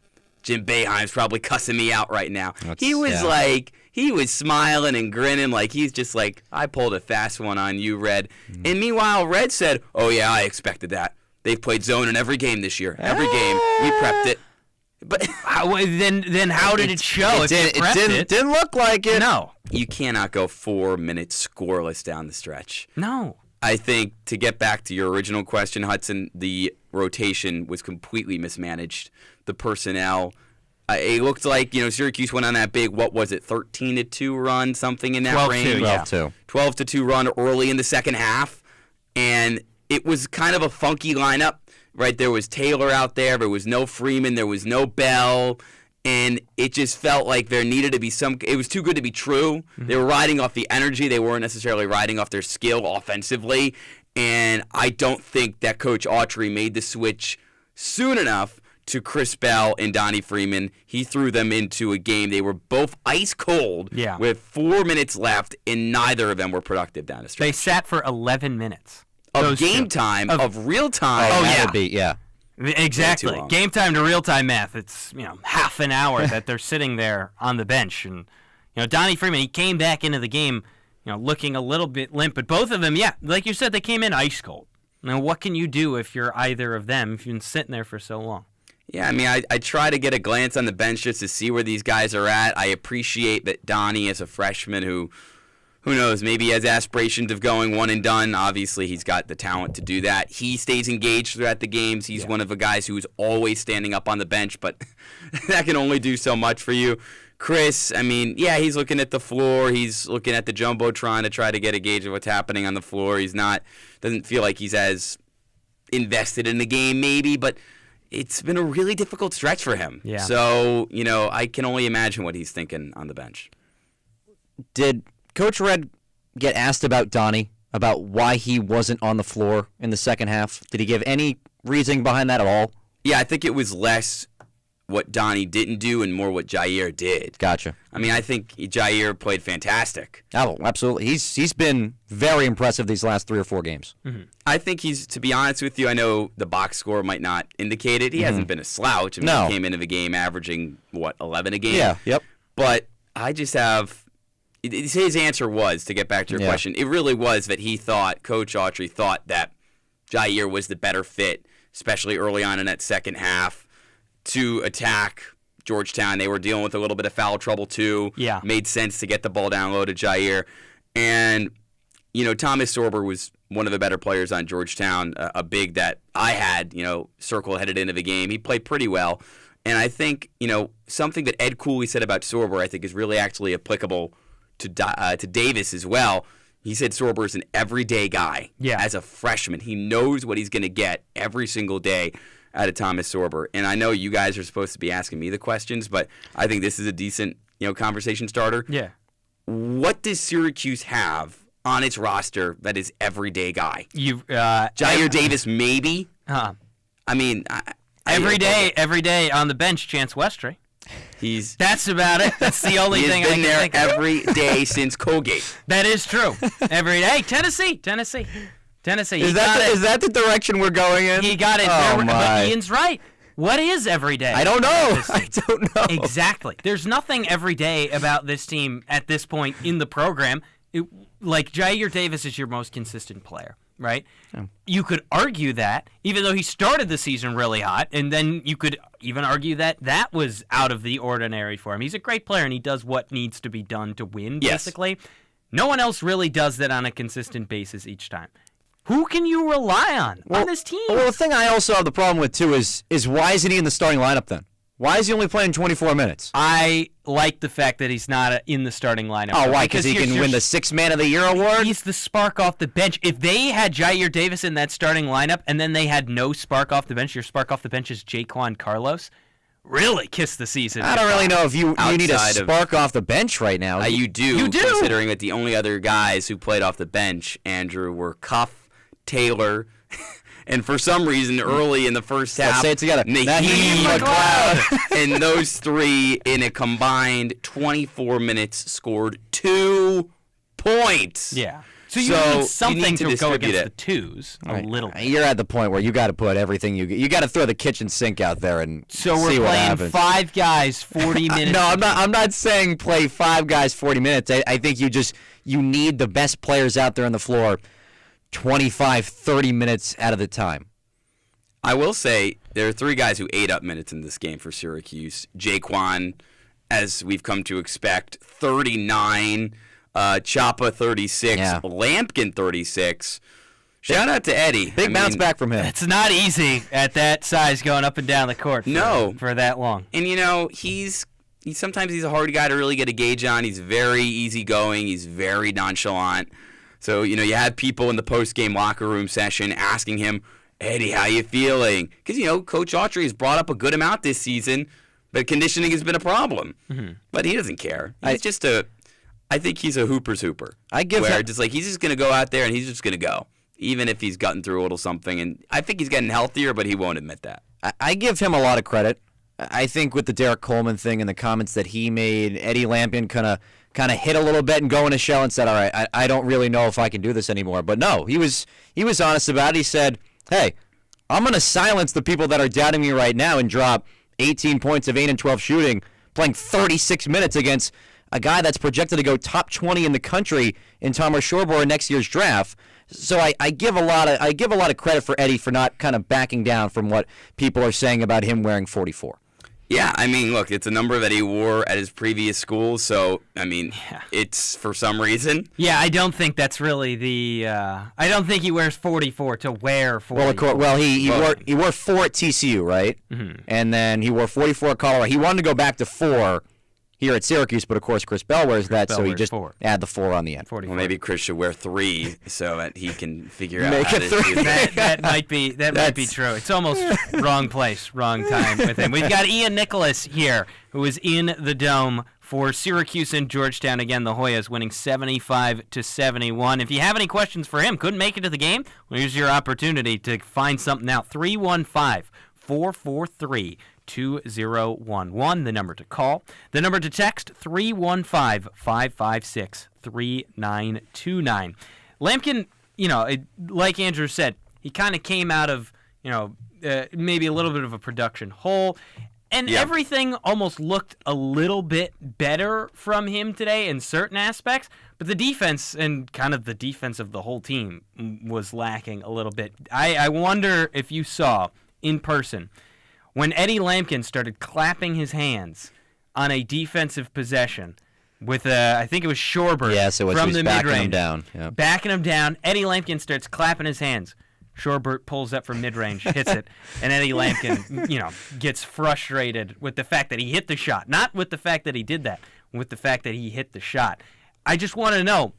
Jim Boeheim's probably cussing me out right now. He was smiling and grinning like he's just like, I pulled a fast one on you, Red. And meanwhile, Red said, oh, yeah, I expected that. They've played zone in every game this year. Every game. We prepped it. But then how did it show? It didn't look like it. No. You cannot go 4 minutes scoreless down the stretch. No. I think to get back to your original question, Hudson, the rotation was completely mismanaged. The personnel, it looked like Syracuse went on that big 13-2 run, something in that range. 12-2. 12-2 run early in the second half, and it was kind of a funky lineup. Right, there was Taylor out there. There was no Freeman. There was no Bell. And it just felt like there needed to be it was too good to be true. Mm-hmm. They were riding off the energy. They weren't necessarily riding off their skill offensively. And I don't think that Coach Autry made the switch soon enough to Chris Bell and Donnie Freeman. He threw them into a game. They were both ice cold with 4 minutes left, and neither of them were productive down the stretch. They sat for 11 minutes. Of game time, of real time. Exactly. Game time to real time math. It's half an hour that they're sitting there on the bench, and Donnie Freeman, he came back into the game, looking a little bit limp, but both of them, like you said, they came in ice cold. Now, what can you do if you're either of them if you've been sitting there for so long? Yeah, I mean, I try to get a glance on the bench just to see where these guys are at. I appreciate that Donnie, as a freshman who knows, maybe he has aspirations of going one and done. Obviously, he's got the talent to do that. He stays engaged throughout the games. He's one of the guys who's always standing up on the bench, but that can only do so much for you. Chris, I mean, he's looking at the floor. He's looking at the Jumbotron to try to get a gauge of what's happening on the floor. Doesn't feel like he's as invested in the game maybe, but it's been a really difficult stretch for him. Yeah. So, I can only imagine what he's thinking on the bench. Did Coach Red get asked about Donnie, about why he wasn't on the floor in the second half? Did he give any reasoning behind that at all? Yeah, I think it was less what Donnie didn't do and more what Jair did. Gotcha. I mean, I think Jair played fantastic. Oh, absolutely. He's been very impressive these last 3 or 4 games. Mm-hmm. I think to be honest with you, I know the box score might not indicate it. He hasn't been a slouch. I mean, he came into the game averaging, 11 a game? Yeah, yep. But I just have... His answer was, to get back to your question, it really was that Coach Autry thought that Jair was the better fit, especially early on in that second half, to attack Georgetown. They were dealing with a little bit of foul trouble, too. Yeah. Made sense to get the ball down low to Jair. And, Thomas Sorber was one of the better players on Georgetown, a big that I had, circle headed into the game. He played pretty well. And I think, something that Ed Cooley said about Sorber, I think, is really actually applicable to Davis as well. He said Sorber is an everyday guy. Yeah. As a freshman, he knows what he's going to get every single day out of Thomas Sorber. And I know you guys are supposed to be asking me the questions, but I think this is a decent, conversation starter. Yeah. What does Syracuse have on its roster that is everyday guy? Jair Davis, maybe. I mean, every day on the bench, Chance Westry. That's about it. That's the only thing I can think of. Every day since Colgate. That is true. Every day. Tennessee. Is that the direction we're going in? He got it. Oh, but Ian's right. What is every day? I don't know. Exactly. There's nothing every day about this team at this point in the program. Jair Davis is your most consistent player. Right? You could argue that, even though he started the season really hot, and then you could even argue that was out of the ordinary for him. He's a great player, and he does what needs to be done to win, basically. No one else really does that on a consistent basis each time. Who can you rely on this team? Well, the thing I also have the problem with, too, is why isn't he in the starting lineup then? Why is he only playing 24 minutes? I like the fact that he's not in the starting lineup. Oh, why? Because he can win the Sixth Man of the Year award? He's the spark off the bench. If they had Jair Davis in that starting lineup and then they had no spark off the bench, your spark off the bench is Jaquan Carlos, really kiss the season. I don't really know if you need a spark off the bench right now. You do, considering that the only other guys who played off the bench, Andrew, were Cuff, Taylor, and for some reason, early in the first half, let's say it together. Naheem McLeod. And those three, in a combined 24 minutes, scored 2 points. Yeah. So you need something to go against the twos a little bit. You're at the point where you got to put everything you got to throw the kitchen sink out there and see what happens. So we're playing 5 guys 40 minutes. No, I'm not saying play 5 guys 40 minutes. I think you need the best players out there on the floor 25, 30 minutes out of the time. I will say there are 3 guys who ate up minutes in this game for Syracuse. Jaquan, as we've come to expect, 39. Chapa, 36. Yeah. Lampkin, 36. Shout out to Eddie. Big bounce back from him. It's not easy at that size going up and down the court for that long. And, sometimes he's a hard guy to really get a gauge on. He's very easygoing. He's very nonchalant. So, you have people in the post-game locker room session asking him, Eddie, how you feeling? Because, Coach Autry has brought up a good amount this season, but conditioning has been a problem. Mm-hmm. But he doesn't care. He's I think he's a hooper's hooper. He's just going to go out there and he's just going to go, even if he's gotten through a little something. And I think he's getting healthier, but he won't admit that. I give him a lot of credit. I think with the Derek Coleman thing and the comments that he made, Eddie Lampion kind of hit a little bit and go in a shell and said, all right, I don't really know if I can do this anymore. But no, he was honest about it. He said, hey, I'm going to silence the people that are doubting me right now and drop 18 points of 8 and 12 shooting, playing 36 minutes against a guy that's projected to go top 20 in the country in Thomas Shoreboard in next year's draft. So I give a lot of credit for Eddie for not kind of backing down from what people are saying about him wearing 44. Yeah, look, it's a number that he wore at his previous school, so, it's for some reason. Yeah, I don't think that's really I don't think he wears 44 to wear 44. Well, he wore 4 at TCU, right? Mm-hmm. And then he wore 44 at Colorado. He wanted to go back to 4 here at Syracuse, but of course Chris Bell wears that, so he just add the 4 on the end. 44. Well, maybe Chris should wear 3 so that he can figure out how to 3. That might be true. It's almost wrong place, wrong time with him. We've got Ian Nicholas here, who is in the Dome for Syracuse and Georgetown. Again, the Hoyas winning 75-71. If you have any questions for him, couldn't make it to the game, well, here's your opportunity to find something out. 315-443-2011, the number to call. The number to text, 315-556-3929. Lampkin, like Andrew said, he kind of came out of, maybe a little bit of a production hole. And everything almost looked a little bit better from him today in certain aspects. But the defense and kind of the defense of the whole team was lacking a little bit. I wonder if you saw in person when Eddie Lampkin started clapping his hands on a defensive possession with, I think it was Shorbert from the mid-range. Backing him down. Yep. Backing him down. Eddie Lampkin starts clapping his hands. Shorbert pulls up from mid-range, hits it, and Eddie Lampkin, gets frustrated with the fact that he hit the shot. Not with the fact that he did that, with the fact that he hit the shot. I just want to know,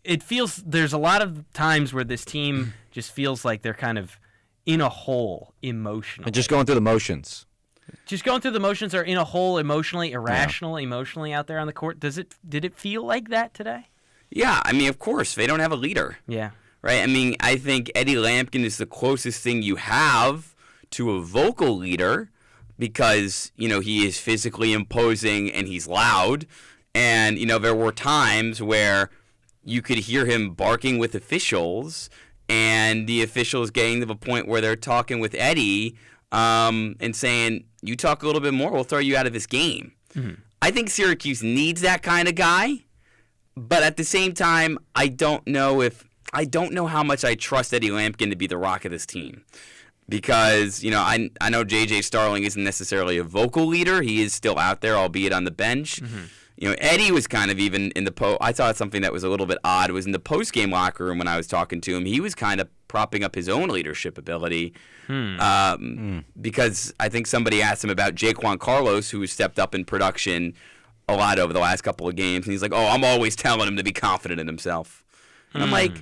it feels there's a lot of times where this team just feels like they're kind of in a hole emotionally. And just going through the motions. Just going through the motions, or in a hole emotionally, irrational emotionally out there on the court. Did it feel like that today? Yeah, of course. They don't have a leader. Yeah. Right? I think Eddie Lampkin is the closest thing you have to a vocal leader because, he is physically imposing and he's loud. And, there were times where you could hear him barking with officials and the officials getting to the point where they're talking with Eddie and saying, you talk a little bit more, we'll throw you out of this game. Mm-hmm. I think Syracuse needs that kind of guy. But at the same time, I don't know how much I trust Eddie Lampkin to be the rock of this team. Because, I know J.J. Starling isn't necessarily a vocal leader. He is still out there, albeit on the bench. Mm-hmm. Eddie was kind of even in the I thought something that was a little bit odd was in the post-game locker room when I was talking to him. He was kind of propping up his own leadership ability because I think somebody asked him about Jaquan Carlos, who has stepped up in production a lot over the last couple of games. And he's like, I'm always telling him to be confident in himself. And I'm like,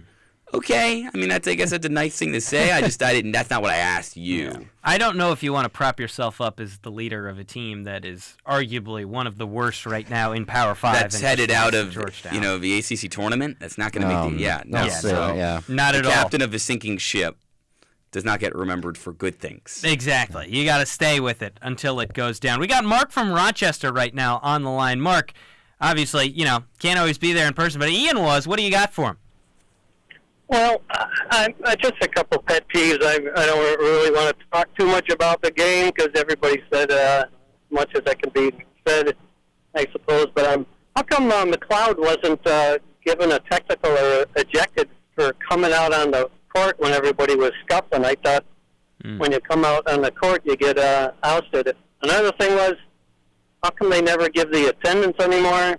okay. I guess that's a nice thing to say. That's not what I asked you. Yeah. I don't know if you want to prop yourself up as the leader of a team that is arguably one of the worst right now in Power 5. That's headed out of, the ACC tournament. That's not going to be not at all. The captain of a sinking ship does not get remembered for good things. Exactly. You got to stay with it until it goes down. We got Mark from Rochester right now on the line. Mark, obviously, can't always be there in person, but Ian was. What do you got for him? Well, just a couple pet peeves. I don't really want to talk too much about the game because everybody said as much as that can be said, I suppose. But how come McLeod wasn't given a technical or ejected for coming out on the court when everybody was scuffling? I thought when you come out on the court, you get ousted. Another thing was, how come they never give the attendance anymore?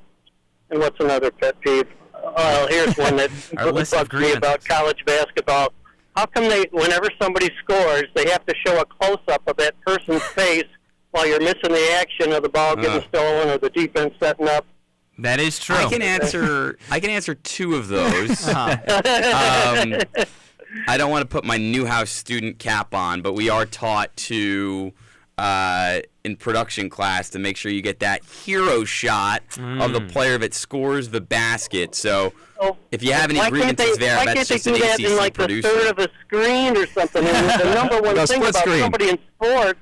And what's another pet peeve? Well, here's one that Our list of bugs me about college basketball. How come whenever somebody scores, they have to show a close-up of that person's face while you're missing the action of the ball getting stolen or the defense setting up? That is true. I can answer two of those. I don't want to put my Newhouse student cap on, but we are taught to, in production class, to make sure you get that hero shot of the player that scores the basket. So if you have any grievances there, that's just an ACC producer. Why can't they do that in like the third of a screen or something? And the number one thing about somebody in sports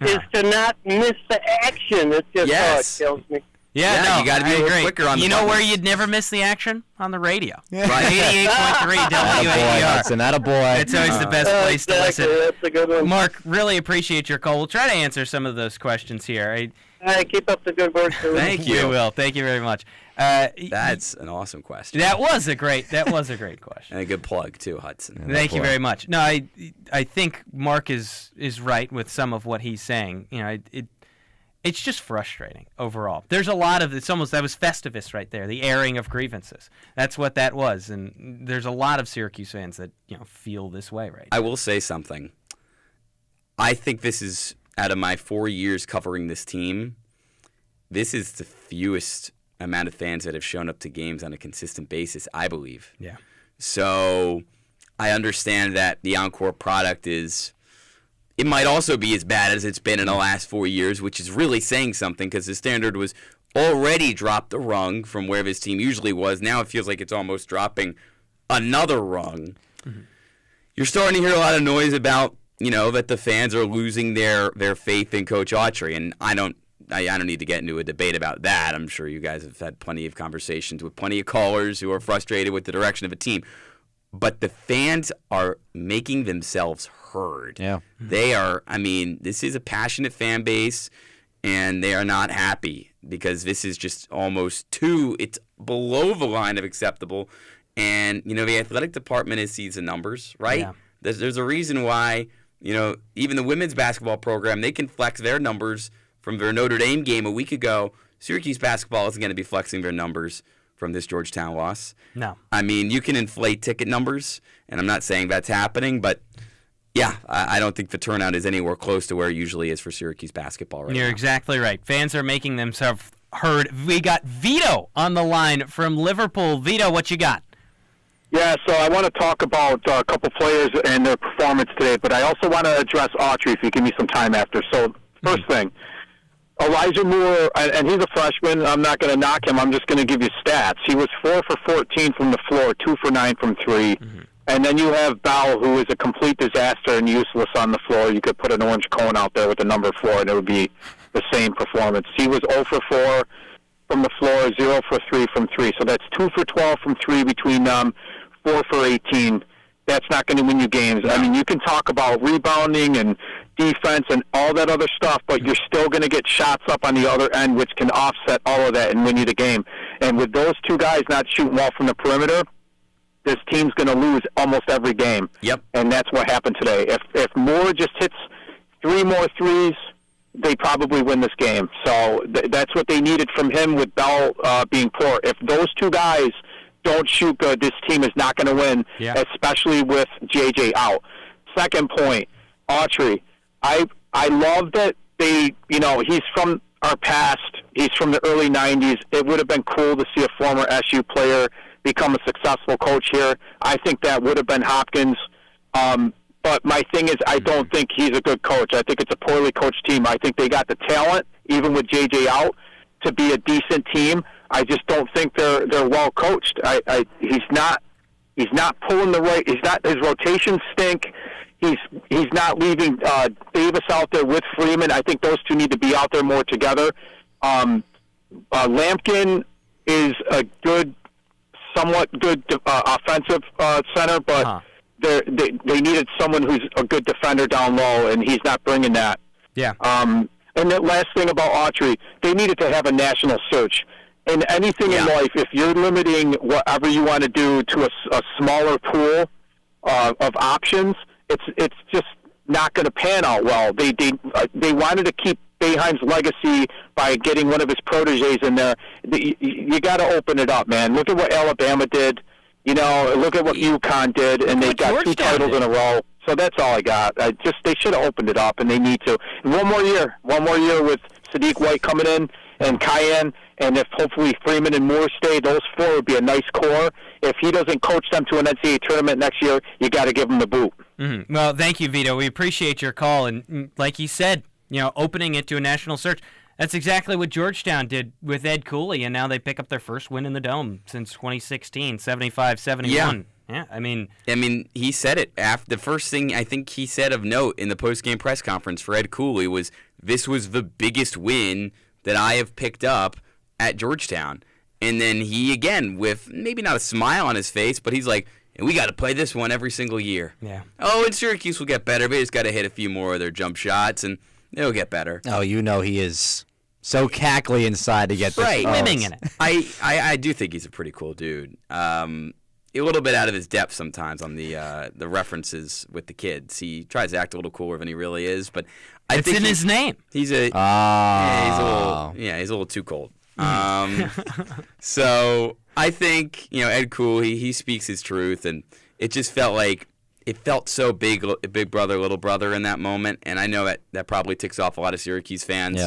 is to not miss the action. It's just it kills me. Yeah, no, you got to be a little quicker on the You know buttons. where you'd never miss the action? On the radio. Yeah. Right. 88.3 WAER. That's another boy. It's always the best place to listen. That's a good one. Mark, really appreciate your call. We'll try to answer some of those questions here. Keep up the good work. Thank you. We will. Thank you very much. That's an awesome question. That was a great question. And a good plug too, Hudson. Thank you very much. No, I think Mark is right with some of what he's saying. You know, it's just frustrating overall. There's a lot of that was Festivus right there, the airing of grievances. That's what that was, and there's a lot of Syracuse fans that feel this way right now. I will say something. I think this is, out of my 4 years covering this team, this is the fewest amount of fans that have shown up to games on a consistent basis, I believe. Yeah. So I understand that the Encore product it might also be as bad as it's been in the last 4 years, which is really saying something because the standard was already dropped a rung from where this team usually was. Now it feels like it's almost dropping another rung. Mm-hmm. You're starting to hear a lot of noise about, that the fans are losing their faith in Coach Autry, and I don't need to get into a debate about that. I'm sure you guys have had plenty of conversations with plenty of callers who are frustrated with the direction of a team. But the fans are making themselves heard. Yeah. They are, this is a passionate fan base, and they are not happy because this is just almost it's below the line of acceptable. And, the athletic department sees the numbers, right? Yeah. There's a reason why, even the women's basketball program, they can flex their numbers from their Notre Dame game a week ago. Syracuse basketball isn't going to be flexing their numbers from this Georgetown loss. No. You can inflate ticket numbers, and I'm not saying that's happening, but yeah, I don't think the turnout is anywhere close to where it usually is for Syracuse basketball right now. You're exactly right. Fans are making themselves heard. We got Vito on the line from Liverpool. Vito, what you got? Yeah, so I want to talk about a couple players and their performance today, but I also want to address Autry if you give me some time after. So first thing, Elijah Moore, and he's a freshman. I'm not going to knock him. I'm just going to give you stats. He was 4 for 14 from the floor, 2 for 9 from 3. Mm-hmm. And then you have Bell, who is a complete disaster and useless on the floor. You could put an orange cone out there with the number 4, and it would be the same performance. He was 0 for 4 from the floor, 0 for 3 from 3. So that's 2 for 12 from 3 between them, 4 for 18. That's not going to win you games. You can talk about rebounding and defense and all that other stuff, but you're still going to get shots up on the other end, which can offset all of that and win you the game. And with those two guys not shooting well from the perimeter, this team's going to lose almost every game. Yep. And that's what happened today. If Moore just hits 3 more threes, they probably win this game. So that's what they needed from him with Bell being poor. If those two guys don't shoot good, this team is not going to win, especially with JJ out. Second point, Autry. I love that he's from our past. He's from the early 90s. It would have been cool to see a former SU player become a successful coach here. I think that would have been Hopkins. But my thing is, I don't think he's a good coach. I think it's a poorly coached team. I think they got the talent, even with JJ out, to be a decent team. I just don't think they're well coached. He's not pulling the right. His rotations stink. He's not leaving Davis out there with Freeman. I think those two need to be out there more together. Lampkin is a somewhat good offensive center, but they needed someone who's a good defender down low, and he's not bringing that. Yeah. And the last thing about Autry, they needed to have a national search. In anything in life, if you're limiting whatever you want to do to a smaller pool of options, it's just not going to pan out well. They wanted to keep Boeheim's legacy by getting one of his proteges in there. You got to open it up, man. Look at what Alabama did. Look at what UConn did, and they got 2 titles in a row. So that's all I got. They should have opened it up, and they need to. And one more year with Sadiq White coming in and Cayenne, and if hopefully Freeman and Moore stay, those 4 would be a nice core. If he doesn't coach them to an NCAA tournament next year, you got to give him the boot. Mm-hmm. Well, thank you, Vito. We appreciate your call, and like you said, opening it to a national search. That's exactly what Georgetown did with Ed Cooley, and now they pick up their first win in the Dome since 2016, 75-71. Yeah, I mean, he said it. The first thing I think he said of note in the post-game press conference for Ed Cooley was, this was the biggest win that I have picked up at Georgetown. And then he, again, with maybe not a smile on his face, but he's like, and we got to play this one every single year. Yeah. Oh, and Syracuse will get better. They just got to hit a few more of their jump shots, and they'll get better. Oh, he is so cackly inside to get this. Right. Swimming in it. I do think he's a pretty cool dude. A little bit out of his depth sometimes on the references with the kids. He tries to act a little cooler than he really is, but I think in his name. He's a he's a little too cold. So I think Ed Cooley, he speaks his truth, and it just felt like it felt so big brother, little brother in that moment, and I know that probably ticks off a lot of Syracuse fans.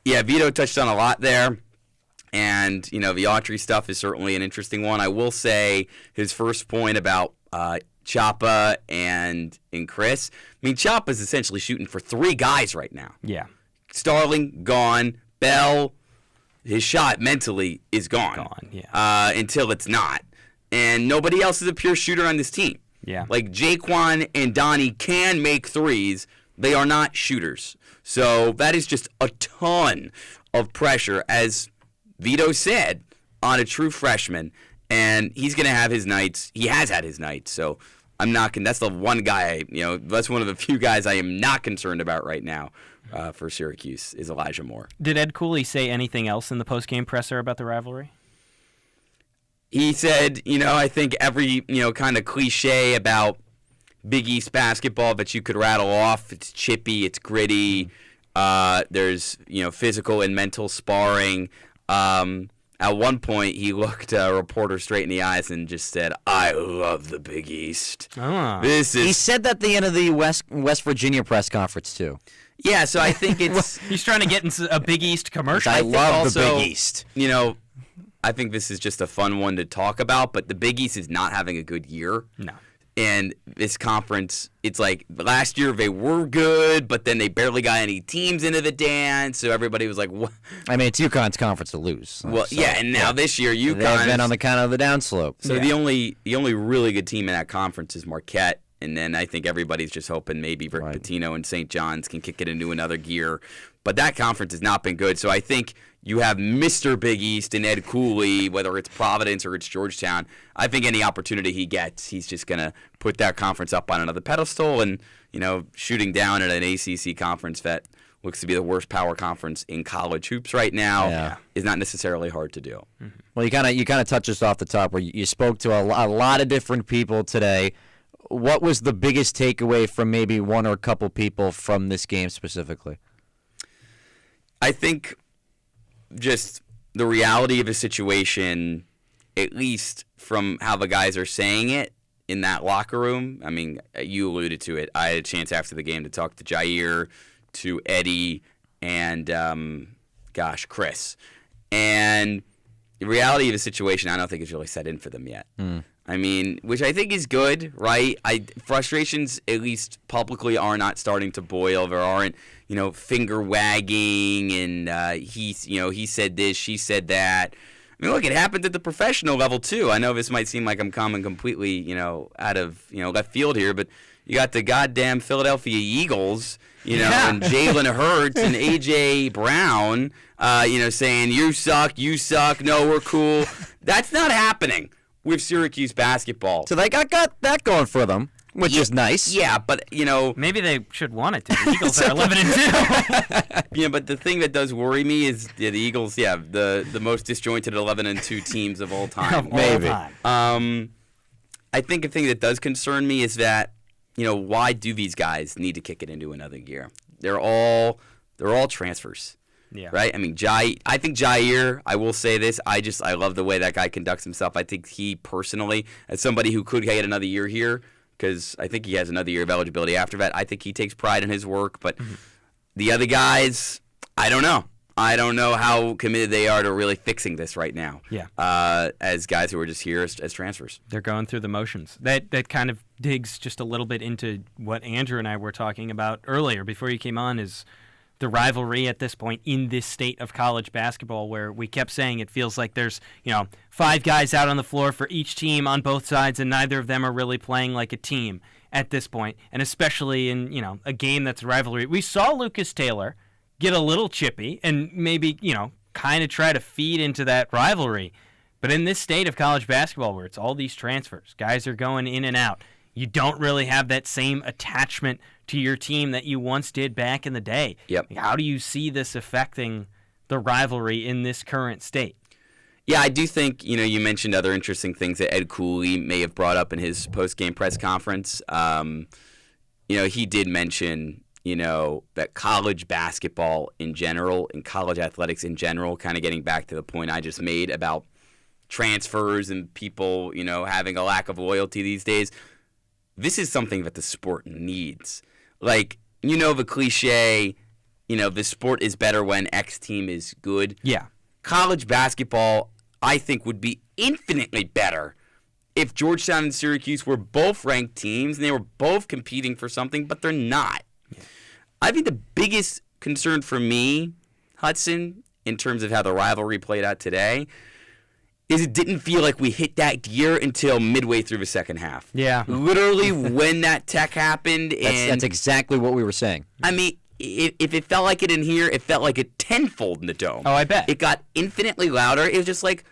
Yeah, Vito touched on a lot there. And, the Autry stuff is certainly an interesting one. I will say his first point about Chapa and Chris. I mean, Chapa's essentially shooting for 3 guys right now. Yeah. Starling, gone. Bell, his shot mentally is gone. Until it's not. And nobody else is a pure shooter on this team. Yeah. Like, Jaquan and Donnie can make threes. They are not shooters. So that is just a ton of pressure, as Vito said, on a true freshman, and he's going to have his nights. He has had his nights, so I'm not. That's the one guy. That's one of the few guys I am not concerned about right now for Syracuse is Elijah Moore. Did Ed Cooley say anything else in the post-game presser about the rivalry? He said, I think every kind of cliche about Big East basketball that you could rattle off. It's chippy. It's gritty. There's physical and mental sparring. At one point, he looked a reporter straight in the eyes and just said, "I love the Big East." He said that at the end of the West Virginia press conference too. Yeah, so I think it's he's trying to get into a Big East commercial. I love the Big East. I think this is just a fun one to talk about, but the Big East is not having a good year. No. And this conference, it's like last year they were good, but then they barely got any teams into the dance, so everybody was like, "What?" I mean, it's UConn's conference to lose. Well, and now this year UConn they've been on the kind of the downslope. So the only really good team in that conference is Marquette, and then I think everybody's just hoping maybe Rick Pitino and St. John's can kick it into another gear. But that conference has not been good, so I think you have Mr. Big East and Ed Cooley, whether it's Providence or it's Georgetown. I think any opportunity he gets, he's just going to put that conference up on another pedestal, and shooting down at an ACC conference that looks to be the worst power conference in college hoops right now is not necessarily hard to do. Mm-hmm. Well, you kind of touched us off the top where you spoke to a lot of different people today. What was the biggest takeaway from maybe one or a couple people from this game specifically? I think just the reality of the situation, at least from how the guys are saying it in that locker room. I mean, you alluded to it. I had a chance after the game to talk to Jair, to Eddie, and, Chris. And the reality of the situation, I don't think it's really set in for them yet. I mean, which I think is good, right? Frustrations, at least publicly, are not starting to boil. There aren't, finger wagging and he said this, she said that. I mean, look, it happens at the professional level too. I know this might seem like I'm coming completely, out of left field here, but you got the goddamn Philadelphia Eagles, and Jalen Hurts and AJ Brown, saying you suck, no, we're cool. That's not happening with Syracuse basketball. So they got that going for them, which is nice. Yeah, but maybe they should want it to. The Eagles are 11-2. But the thing that does worry me is the Eagles. Yeah, the most disjointed 11-2 teams of all time. Maybe. I think a thing that does concern me is that why do these guys need to kick it into another gear? They're all transfers. Yeah. Right? I mean, I think Jair, I will say this, I love the way that guy conducts himself. I think he personally, as somebody who could get another year here, because I think he has another year of eligibility after that, I think he takes pride in his work. But the other guys, I don't know. I don't know how committed they are to really fixing this right now. Yeah. As guys who are just here as transfers. They're going through the motions. That kind of digs just a little bit into what Andrew and I were talking about earlier before you came on, is the rivalry at this point in this state of college basketball, where we kept saying it feels like there's 5 guys out on the floor for each team on both sides, and neither of them are really playing like a team at this point, and especially in a game that's a rivalry. We saw Lucas Taylor get a little chippy and maybe, kind of try to feed into that rivalry. But in this state of college basketball where it's all these transfers, guys are going in and out, you don't really have that same attachment to your team that you once did back in the day. Yep. How do you see this affecting the rivalry in this current state? Yeah, I do think, you mentioned other interesting things that Ed Cooley may have brought up in his post-game press conference. He did mention that college basketball in general and college athletics in general, kind of getting back to the point I just made about transfers and people, having a lack of loyalty these days. This is something that the sport needs. Like, the cliche, the sport is better when X team is good. Yeah. College basketball, I think, would be infinitely better if Georgetown and Syracuse were both ranked teams and they were both competing for something, but they're not. Yeah. I think the biggest concern for me, Hudson, in terms of how the rivalry played out today, is it didn't feel like we hit that gear until midway through the second half. Yeah. Literally when that tech happened. That's exactly what we were saying. I mean, if it felt like it in here, it felt like it tenfold in the dome. Oh, I bet. It got infinitely louder. It was just like,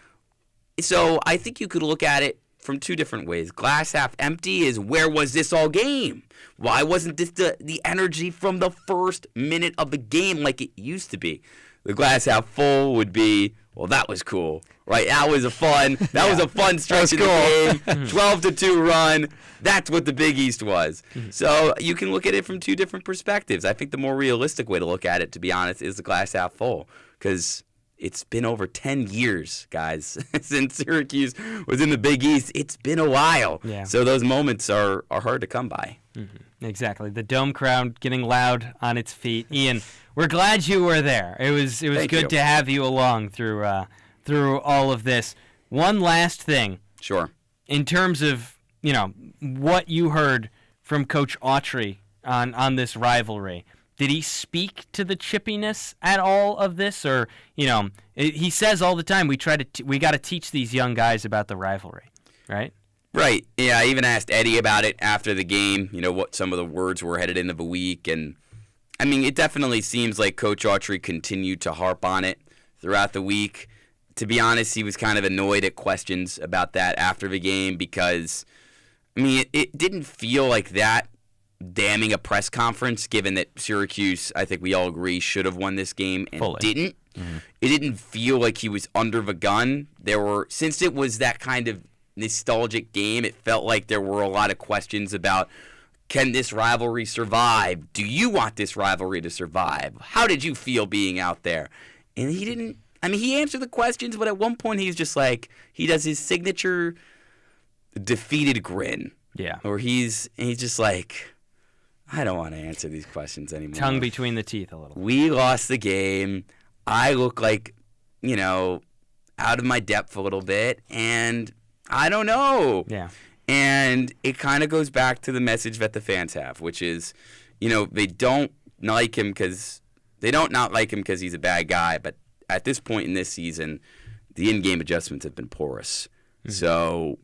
so I think you could look at it from 2 different ways. Glass half empty is, where was this all game? Why wasn't this the energy from the first minute of the game like it used to be? The glass half full would be, well, that was cool, right? That was a fun stretch of the game. 12-2 run. That's what the Big East was. So you can look at it from 2 different perspectives. I think the more realistic way to look at it, to be honest, is the glass half full, because it's been over 10 years, guys, since Syracuse was in the Big East. It's been a while. Yeah. So those moments are hard to come by. Mm-hmm. Exactly. The dome crowd getting loud on its feet. Ian, we're glad you were there. It was good to have you along through all of this. One last thing. Sure. In terms of, what you heard from Coach Autry on this rivalry, did he speak to the chippiness at all of this? Or, he says all the time, we got to teach these young guys about the rivalry, right? Right. Yeah, I even asked Eddie about it after the game, what some of the words were headed into the week. And, I mean, it definitely seems like Coach Autry continued to harp on it throughout the week. To be honest, he was kind of annoyed at questions about that after the game because, I mean, it didn't feel like that damning a press conference, given that Syracuse, I think we all agree, should have won this game and didn't. Mm-hmm. It didn't feel like he was under the gun. Since it was that kind of nostalgic game, it felt like there were a lot of questions about, can this rivalry survive? Do you want this rivalry to survive? How did you feel being out there? And he didn't. I mean, he answered the questions, but at one point he's just like, he does his signature defeated grin. Yeah. Or he's just like, I don't want to answer these questions anymore. Tongue between the teeth a little. We lost the game. I look like, out of my depth a little bit, and I don't know. Yeah. And it kind of goes back to the message that the fans have, which is, they don't like him because he's a bad guy, but at this point in this season, the in-game adjustments have been porous. Mm-hmm. So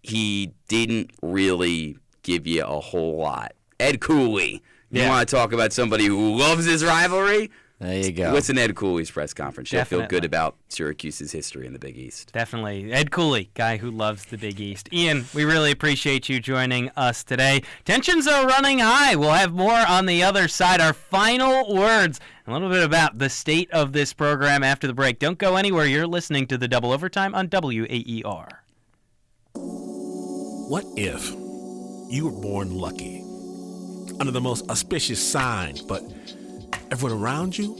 he didn't really give you a whole lot. Ed Cooley. You want to talk about somebody who loves his rivalry? There you go. What's in Ed Cooley's press conference? Should feel good about Syracuse's history in the Big East. Definitely. Ed Cooley, guy who loves the Big East. Ian, we really appreciate you joining us today. Tensions are running high. We'll have more on the other side. Our final words, a little bit about the state of this program after the break. Don't go anywhere. You're listening to the Double Overtime on WAER. What if you were born lucky, under the most auspicious signs, but everyone around you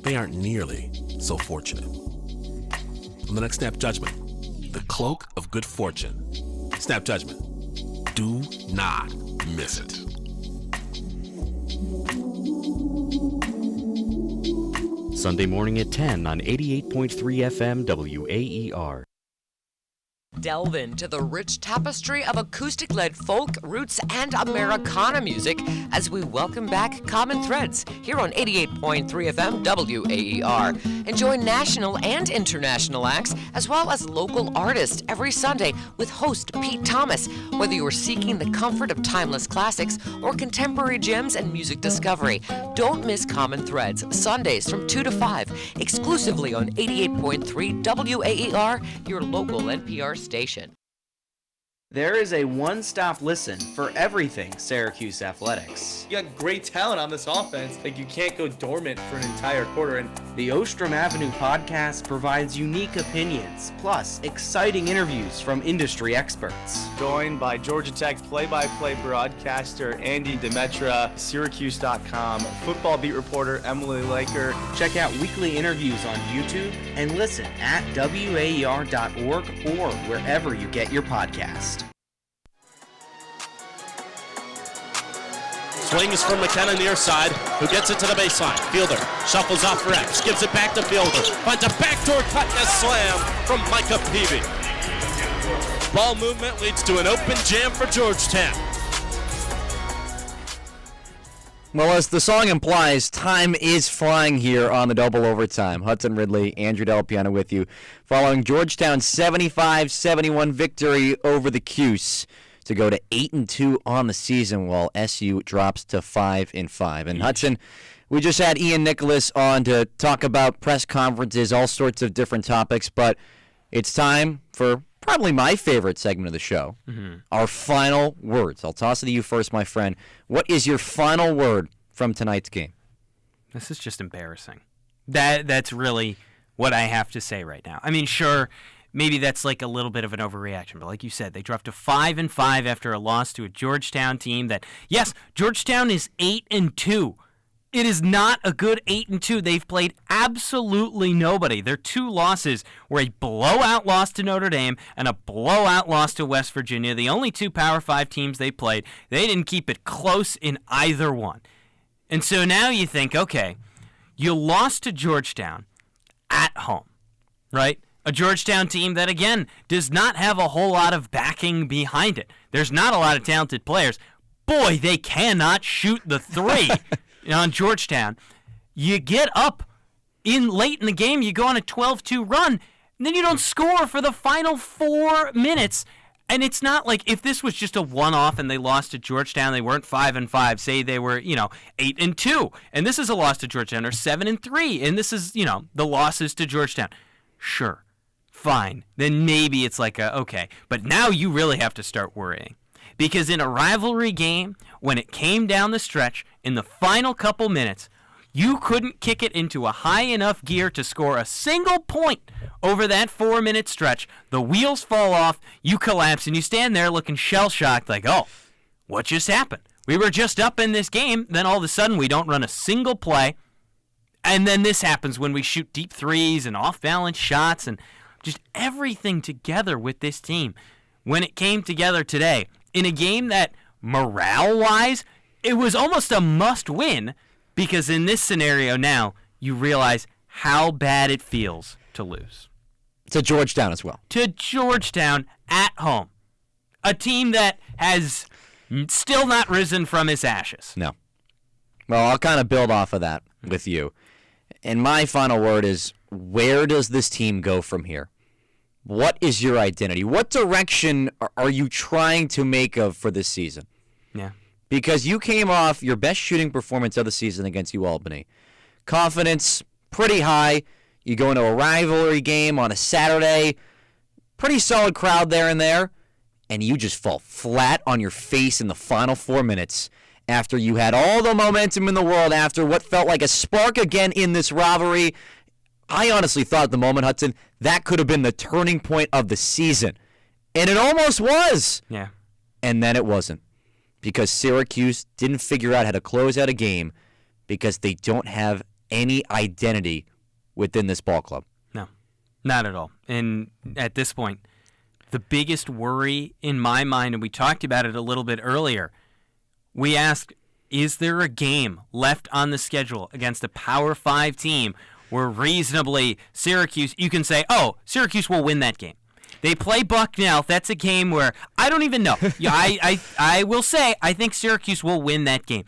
they aren't nearly so fortunate. On the next Snap Judgment, the cloak of good fortune. Snap Judgment. Do not miss it. Sunday morning at 10 on 88.3 FM WAER. Delve into the rich tapestry of acoustic-led folk, roots, and Americana music as we welcome back Common Threads here on 88.3 FM WAER. Enjoy national and international acts as well as local artists every Sunday with host Pete Thomas. Whether you are seeking the comfort of timeless classics or contemporary gems and music discovery, don't miss Common Threads Sundays from 2 to 5 exclusively on 88.3 WAER, your local NPR station. There is a one-stop listen for everything Syracuse athletics. You got great talent on this offense. Like, you can't go dormant for an entire quarter. And the Ostrom Avenue podcast provides unique opinions, plus exciting interviews from industry experts. Joined by Georgia Tech play-by-play broadcaster Andy Demetra, Syracuse.com, football beat reporter Emily Laker. Check out weekly interviews on YouTube and listen at WAER.org or wherever you get your podcast. Swings from McKenna near side, who gets it to the baseline. Fielder shuffles off for X, gives it back to Fielder. Finds a backdoor cut and a slam from Micah Peavy. Ball movement leads to an open jam for Georgetown. Well, as the song implies, time is flying here on the double overtime. Hudson Ridley, Andrew Del Piano with you. Following Georgetown's 75-71 victory over the Cuse to go to 8-2 on the season, while SU drops to 5-5. And Hudson, we just had Ian Nicholas on to talk about press conferences, all sorts of different topics, but it's time for probably my favorite segment of the show, our final words. I'll toss it to you first, my friend. What is your final word from tonight's game? This is just embarrassing. That's really what I have to say right now. I mean, sure, maybe that's like a little bit of an overreaction, but like you said, they dropped to 5-5 after a loss to a Georgetown team that, yes, Georgetown is 8-2. It is not a good 8-2. They've played absolutely nobody. Their two losses were a blowout loss to Notre Dame and a blowout loss to West Virginia. The only two Power 5 teams they played, they didn't keep it close in either one. And so now you think, okay, you lost to Georgetown at home, right? A Georgetown team that, again, does not have a whole lot of backing behind it. There's not a lot of talented players. Boy, they cannot shoot the three on Georgetown. You get up late in the game, you go on a 12-2 run, and then you don't score for the final 4 minutes. And it's not like if this was just a one-off and they lost to Georgetown, they weren't 5-5, say they were, 8-2, and this is a loss to Georgetown, or 7-3, and this is, the losses to Georgetown. Sure. Fine. Then maybe it's like okay. But now you really have to start worrying. Because in a rivalry game, when it came down the stretch, in the final couple minutes, you couldn't kick it into a high enough gear to score a single point over that 4-minute stretch. The wheels fall off, you collapse, and you stand there looking shell-shocked like, oh, what just happened? We were just up in this game, then all of a sudden we don't run a single play, and then this happens when we shoot deep threes and off-balance shots and just everything together with this team. When it came together today, in a game that, morale-wise, it was almost a must-win, because in this scenario now, you realize how bad it feels to lose. To Georgetown as well. To Georgetown at home. A team that has still not risen from its ashes. No. Well, I'll kind of build off of that with you. And my final word is, where does this team go from here? What is your identity? What direction are you trying to make of for this season? Yeah. Because you came off your best shooting performance of the season against UAlbany. Confidence pretty high. You go into a rivalry game on a Saturday. Pretty solid crowd there and there. And you just fall flat on your face in the final 4 minutes after you had all the momentum in the world, after what felt like a spark again in this rivalry. I honestly thought at the moment, Hudson, that could have been the turning point of the season. And it almost was. Yeah. And then it wasn't. Because Syracuse didn't figure out how to close out a game because they don't have any identity within this ball club. No, not at all. And at this point, the biggest worry in my mind, and we talked about it a little bit earlier, we asked, is there a game left on the schedule against a Power 5 team where reasonably Syracuse, you can say, oh, Syracuse will win that game. They play Bucknell. That's a game where I don't even know. I will say I think Syracuse will win that game.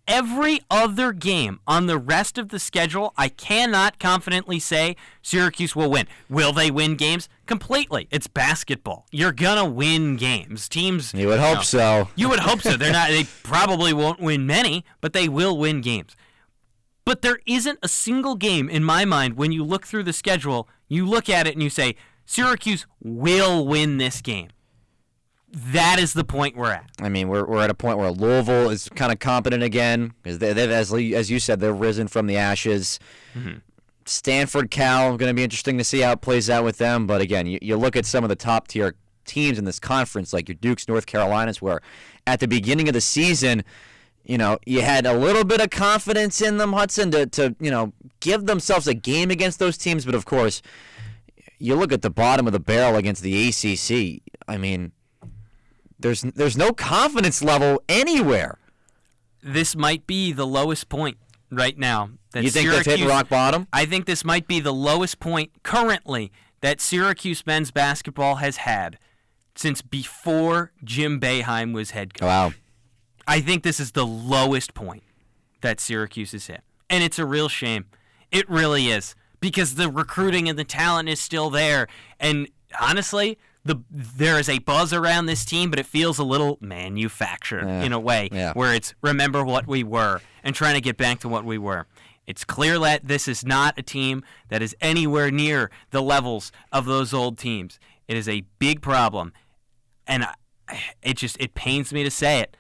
Every other game on the rest of the schedule, I cannot confidently say Syracuse will win. Will they win games? Completely. It's basketball. You're gonna win games. Teams. You would hope so. You would hope so. They probably won't win many, but they will win games. But there isn't a single game in my mind when you look through the schedule, you look at it and you say, Syracuse will win this game. That is the point we're at. I mean, we're at a point where Louisville is kind of competent again because they've, as you said, they've risen from the ashes. Mm-hmm. Stanford, Cal, going to be interesting to see how it plays out with them. But again, you look at some of the top tier teams in this conference, like your Dukes, North Carolinas, where at the beginning of the season, you had a little bit of confidence in them, Hudson, to give themselves a game against those teams. But of course, you look at the bottom of the barrel against the ACC. I mean, there's no confidence level anywhere. This might be the lowest point right now. You think they've hit rock bottom? I think this might be the lowest point currently that Syracuse men's basketball has had since before Jim Boeheim was head coach. Wow. I think this is the lowest point that Syracuse has hit. And it's a real shame. It really is. Because the recruiting and the talent is still there. And honestly, there is a buzz around this team, but it feels a little manufactured in a way, where it's remember what we were and trying to get back to what we were. It's clear that this is not a team that is anywhere near the levels of those old teams. It is a big problem, and it pains me to say it.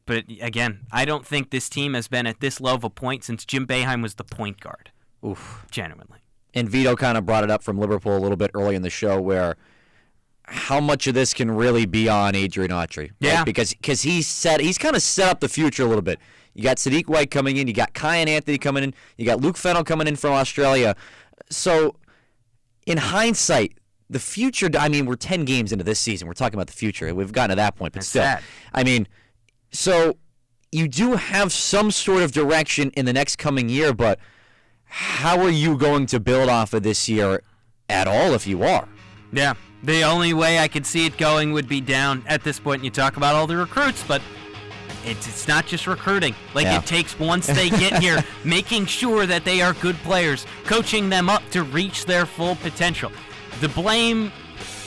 But again, I don't think this team has been at this low of a point since Jim Boeheim was the point guard. Oof. Genuinely. And Vito kind of brought it up from Liverpool a little bit early in the show where how much of this can really be on Adrian Autry. Right? Yeah. Because he's kind of set up the future a little bit. You got Sadiq White coming in. You got Kyan Anthony coming in. You got Luke Fennell coming in from Australia. So in hindsight, the future, I mean, we're 10 games into this season. We're talking about the future. We've gotten to that point. But That's still, sad. I mean, so you do have some sort of direction in the next coming year, but how are you going to build off of this year at all if you are? Yeah, the only way I could see it going would be down at this point. You talk about all the recruits, but it's not just recruiting. It takes, once they get here, making sure that they are good players, coaching them up to reach their full potential. The blame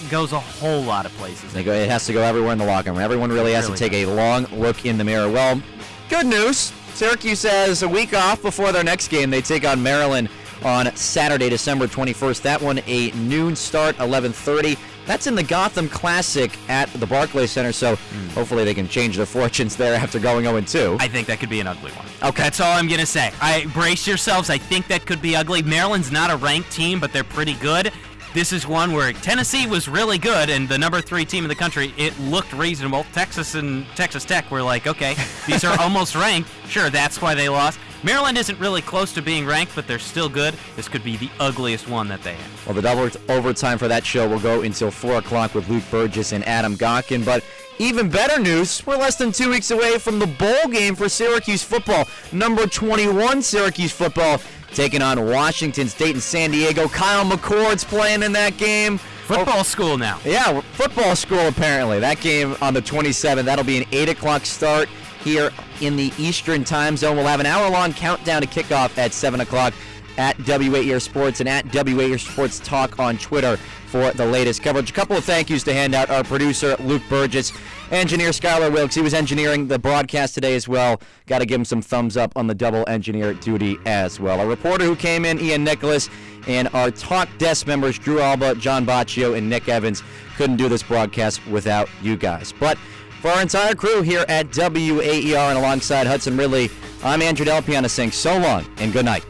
goes a whole lot of places. It has to go everywhere in the locker room. Everyone really has to take a long look in the mirror. Well, good news. Syracuse has a week off before their next game. They take on Maryland on Saturday, December 21st. That one a noon start, 11:30. That's in the Gotham Classic at the Barclays Center, so hopefully they can change their fortunes there after going 0-2. I think that could be an ugly one. Okay. That's all I'm going to say. Brace yourselves. I think that could be ugly. Maryland's not a ranked team, but they're pretty good. This is one where Tennessee was really good, and the number 3 team in the country, it looked reasonable. Texas and Texas Tech were like, okay, these are almost ranked. Sure, that's why they lost. Maryland isn't really close to being ranked, but they're still good. This could be the ugliest one that they have. Well, the double overtime for that show will go until 4 o'clock with Luke Burgess and Adam Gotkin. But even better news, we're less than 2 weeks away from the bowl game for Syracuse football. Number 21 Syracuse football taking on Washington State and San Diego. Kyle McCord's playing in that game. Football school now. Yeah, football school apparently. That game on the 27th. That'll be an 8 o'clock start here in the Eastern time zone. We'll have an hour-long countdown to kickoff at 7 o'clock at W8ER Sports and at W8ER Sports Talk on Twitter for the latest coverage. A couple of thank yous to hand out. Our producer, Luke Burgess, engineer Skylar Wilkes. He was engineering the broadcast today as well. Got to give him some thumbs up on the double engineer duty as well. Our reporter who came in, Ian Nicholas, and our talk desk members, Drew Alba, John Baccio, and Nick Evans. Couldn't do this broadcast without you guys. But for our entire crew here at WAER and alongside Hudson Ridley, I'm Andrew Delpiana saying so long and good night.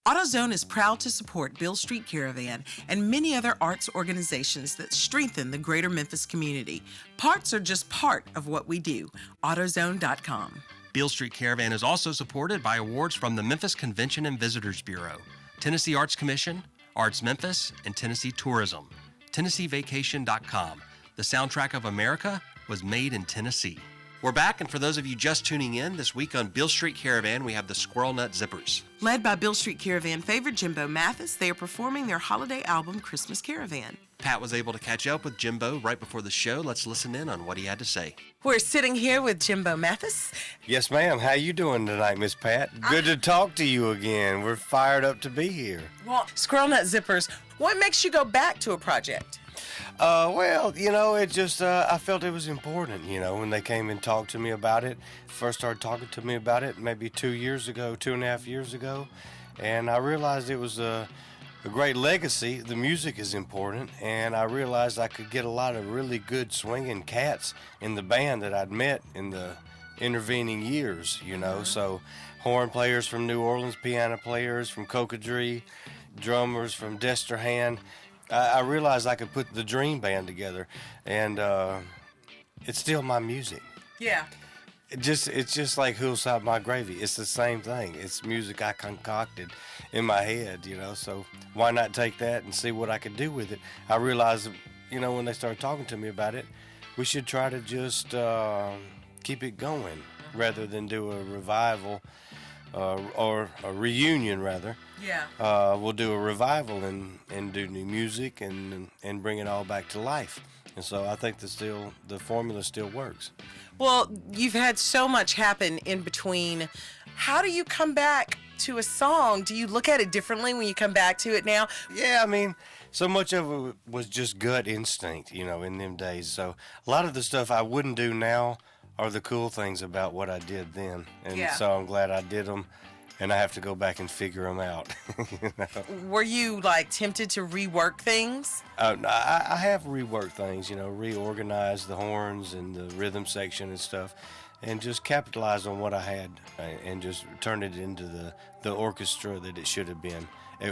AutoZone is proud to support Beale Street Caravan and many other arts organizations that strengthen the greater Memphis community. Parts are just part of what we do. AutoZone.com. Beale Street Caravan is also supported by awards from the Memphis Convention and Visitors Bureau, Tennessee Arts Commission, Arts Memphis, and Tennessee Tourism. TennesseeVacation.com. The soundtrack of America was made in Tennessee. We're back, and for those of you just tuning in, this week on Beale Street Caravan, we have the Squirrel Nut Zippers. Led by Beale Street Caravan favorite Jimbo Mathis, they are performing their holiday album, Christmas Caravan. Pat was able to catch up with Jimbo right before the show. Let's listen in on what he had to say. We're sitting here with Jimbo Mathis. Yes, ma'am. How you doing tonight, Miss Pat? Good to talk to you again. We're fired up to be here. Well, Squirrel Nut Zippers, what makes you go back to a project? Well, you know, it just, I felt it was important, you know, when they came and talked to me about it. First started talking to me about it maybe 2.5 years ago. And I realized it was a great legacy. The music is important. And I realized I could get a lot of really good swinging cats in the band that I'd met in the intervening years, you know. So horn players from New Orleans, piano players from Cocodrie, drummers from Desterhan. I realized I could put the dream band together, and it's still my music. Yeah. It's just like Who'll Side My Gravy. It's the same thing. It's music I concocted in my head, you know, so why not take that and see what I could do with it? I realized, you know, when they started talking to me about it, we should try to just keep it going rather than do a revival or a reunion, rather. Yeah. We'll do a revival and do new music and bring it all back to life. And so I think the formula still works. Well, you've had so much happen in between. How do you come back to a song? Do you look at it differently when you come back to it now? Yeah, I mean, so much of it was just gut instinct, you know, in them days. So a lot of the stuff I wouldn't do now are the cool things about what I did then. And Yeah. so I'm glad I did them. And I have to go back and figure them out. You know? Were you like tempted to rework things? I have reworked things, you know, reorganized the horns and the rhythm section and stuff, and just capitalized on what I had and just turned it into the orchestra that it should have been,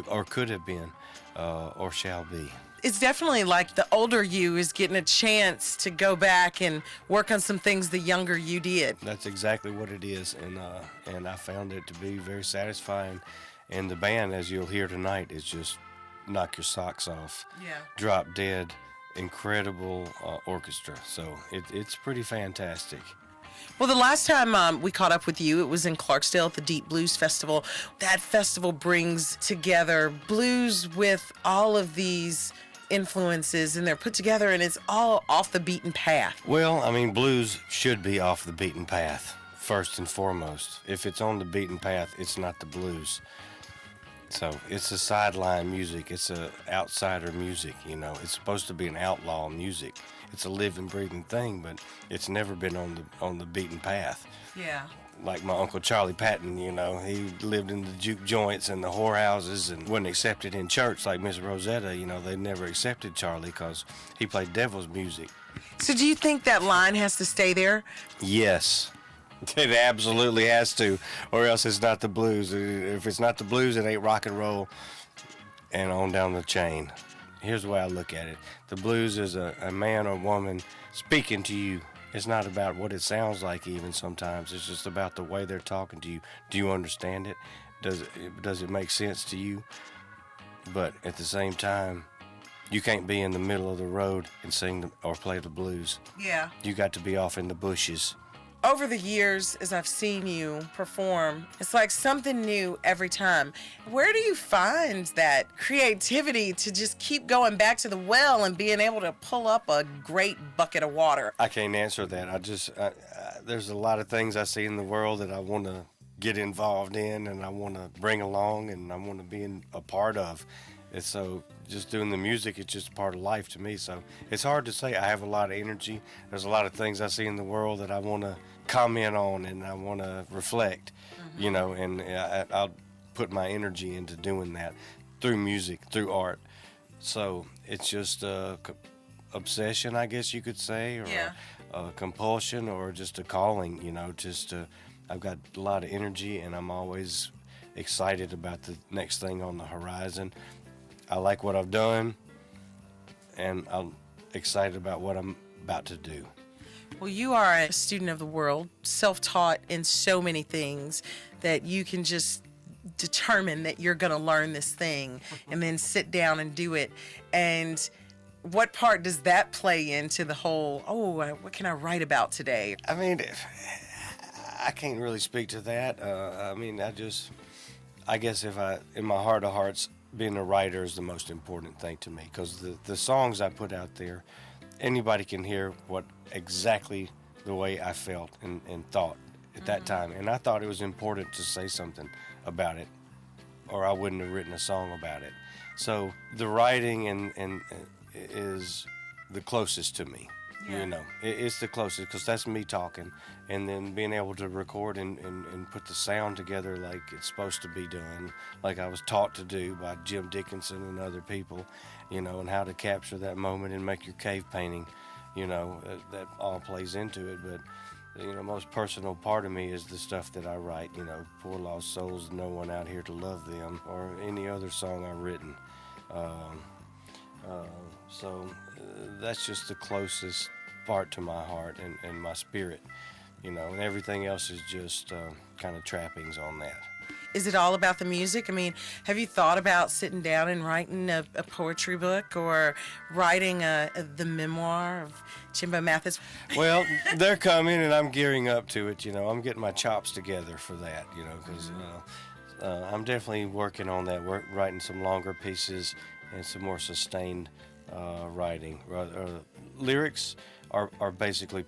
or could have been, or shall be. It's definitely like the older you is getting a chance to go back and work on some things the younger you did. That's exactly what it is, and I found it to be very satisfying. And the band, as you'll hear tonight, is just knock your socks off. Yeah. Drop dead, incredible orchestra. So it's pretty fantastic. Well, the last time we caught up with you, it was in Clarksdale at the Deep Blues Festival. That festival brings together blues with all of these influences, and they're put together, and it's all off the beaten path. Well, I mean, blues should be off the beaten path, first and foremost. If it's on the beaten path, it's not the blues. So it's a sideline music. It's a outsider music, you know. It's supposed to be an outlaw music. It's a living, breathing thing, but it's never been on the beaten path. Yeah. Like my Uncle Charlie Patton, you know, he lived in the juke joints and the whorehouses and wasn't accepted in church like Miss Rosetta. You know, they never accepted Charlie because he played devil's music. So do you think that line has to stay there? Yes. It absolutely has to, or else it's not the blues. If it's not the blues, it ain't rock and roll, and on down the chain. Here's the way I look at it. The blues is a man or woman speaking to you. It's not about what it sounds like even sometimes. It's just about the way they're talking to you. Do you understand it? Does it make sense to you? But at the same time, you can't be in the middle of the road and sing or play the blues. Yeah. You got to be off in the bushes. Over the years, as I've seen you perform, it's like something new every time. Where do you find that creativity to just keep going back to the well and being able to pull up a great bucket of water? I can't answer that. There's a lot of things I see in the world that I want to get involved in and I want to bring along and I want to be a part of. And so just doing the music is just part of life to me. So it's hard to say. I have a lot of energy. There's a lot of things I see in the world that I want to comment on and I want to reflect, you know, and I'll put my energy into doing that through music, through art. So it's just a obsession, I guess you could say, or a compulsion or just a calling, you know, I've got a lot of energy and I'm always excited about the next thing on the horizon. I like what I've done, and I'm excited about what I'm about to do. Well, you are a student of the world, self-taught in so many things that you can just determine that you're going to learn this thing and then sit down and do it. And what part does that play into the whole, what can I write about today? I mean, I can't really speak to that. I mean, I guess in my heart of hearts, being a writer is the most important thing to me, because the songs I put out there, anybody can hear what exactly the way I felt and thought at that time. And I thought it was important to say something about it, or I wouldn't have written a song about it. So the writing and is the closest to me. You know, it's the closest, because that's me talking, and then being able to record and put the sound together like it's supposed to be done, like I was taught to do by Jim Dickinson and other people, you know, and how to capture that moment and make your cave painting, you know, that all plays into it. But, you know, most personal part of me is the stuff that I write, you know, Poor Lost Souls, No One Out Here to Love Them, or any other song I've written. So that's just the closest part to my heart and my spirit, you know, and everything else is just kind of trappings on that. Is it all about the music? I mean, have you thought about sitting down and writing a poetry book, or writing the memoir of Jimbo Mathis? Well, they're coming, and I'm gearing up to it, you know. I'm getting my chops together for that, you know, because I'm definitely working on that, writing some longer pieces and some more sustained writing. Lyrics are basically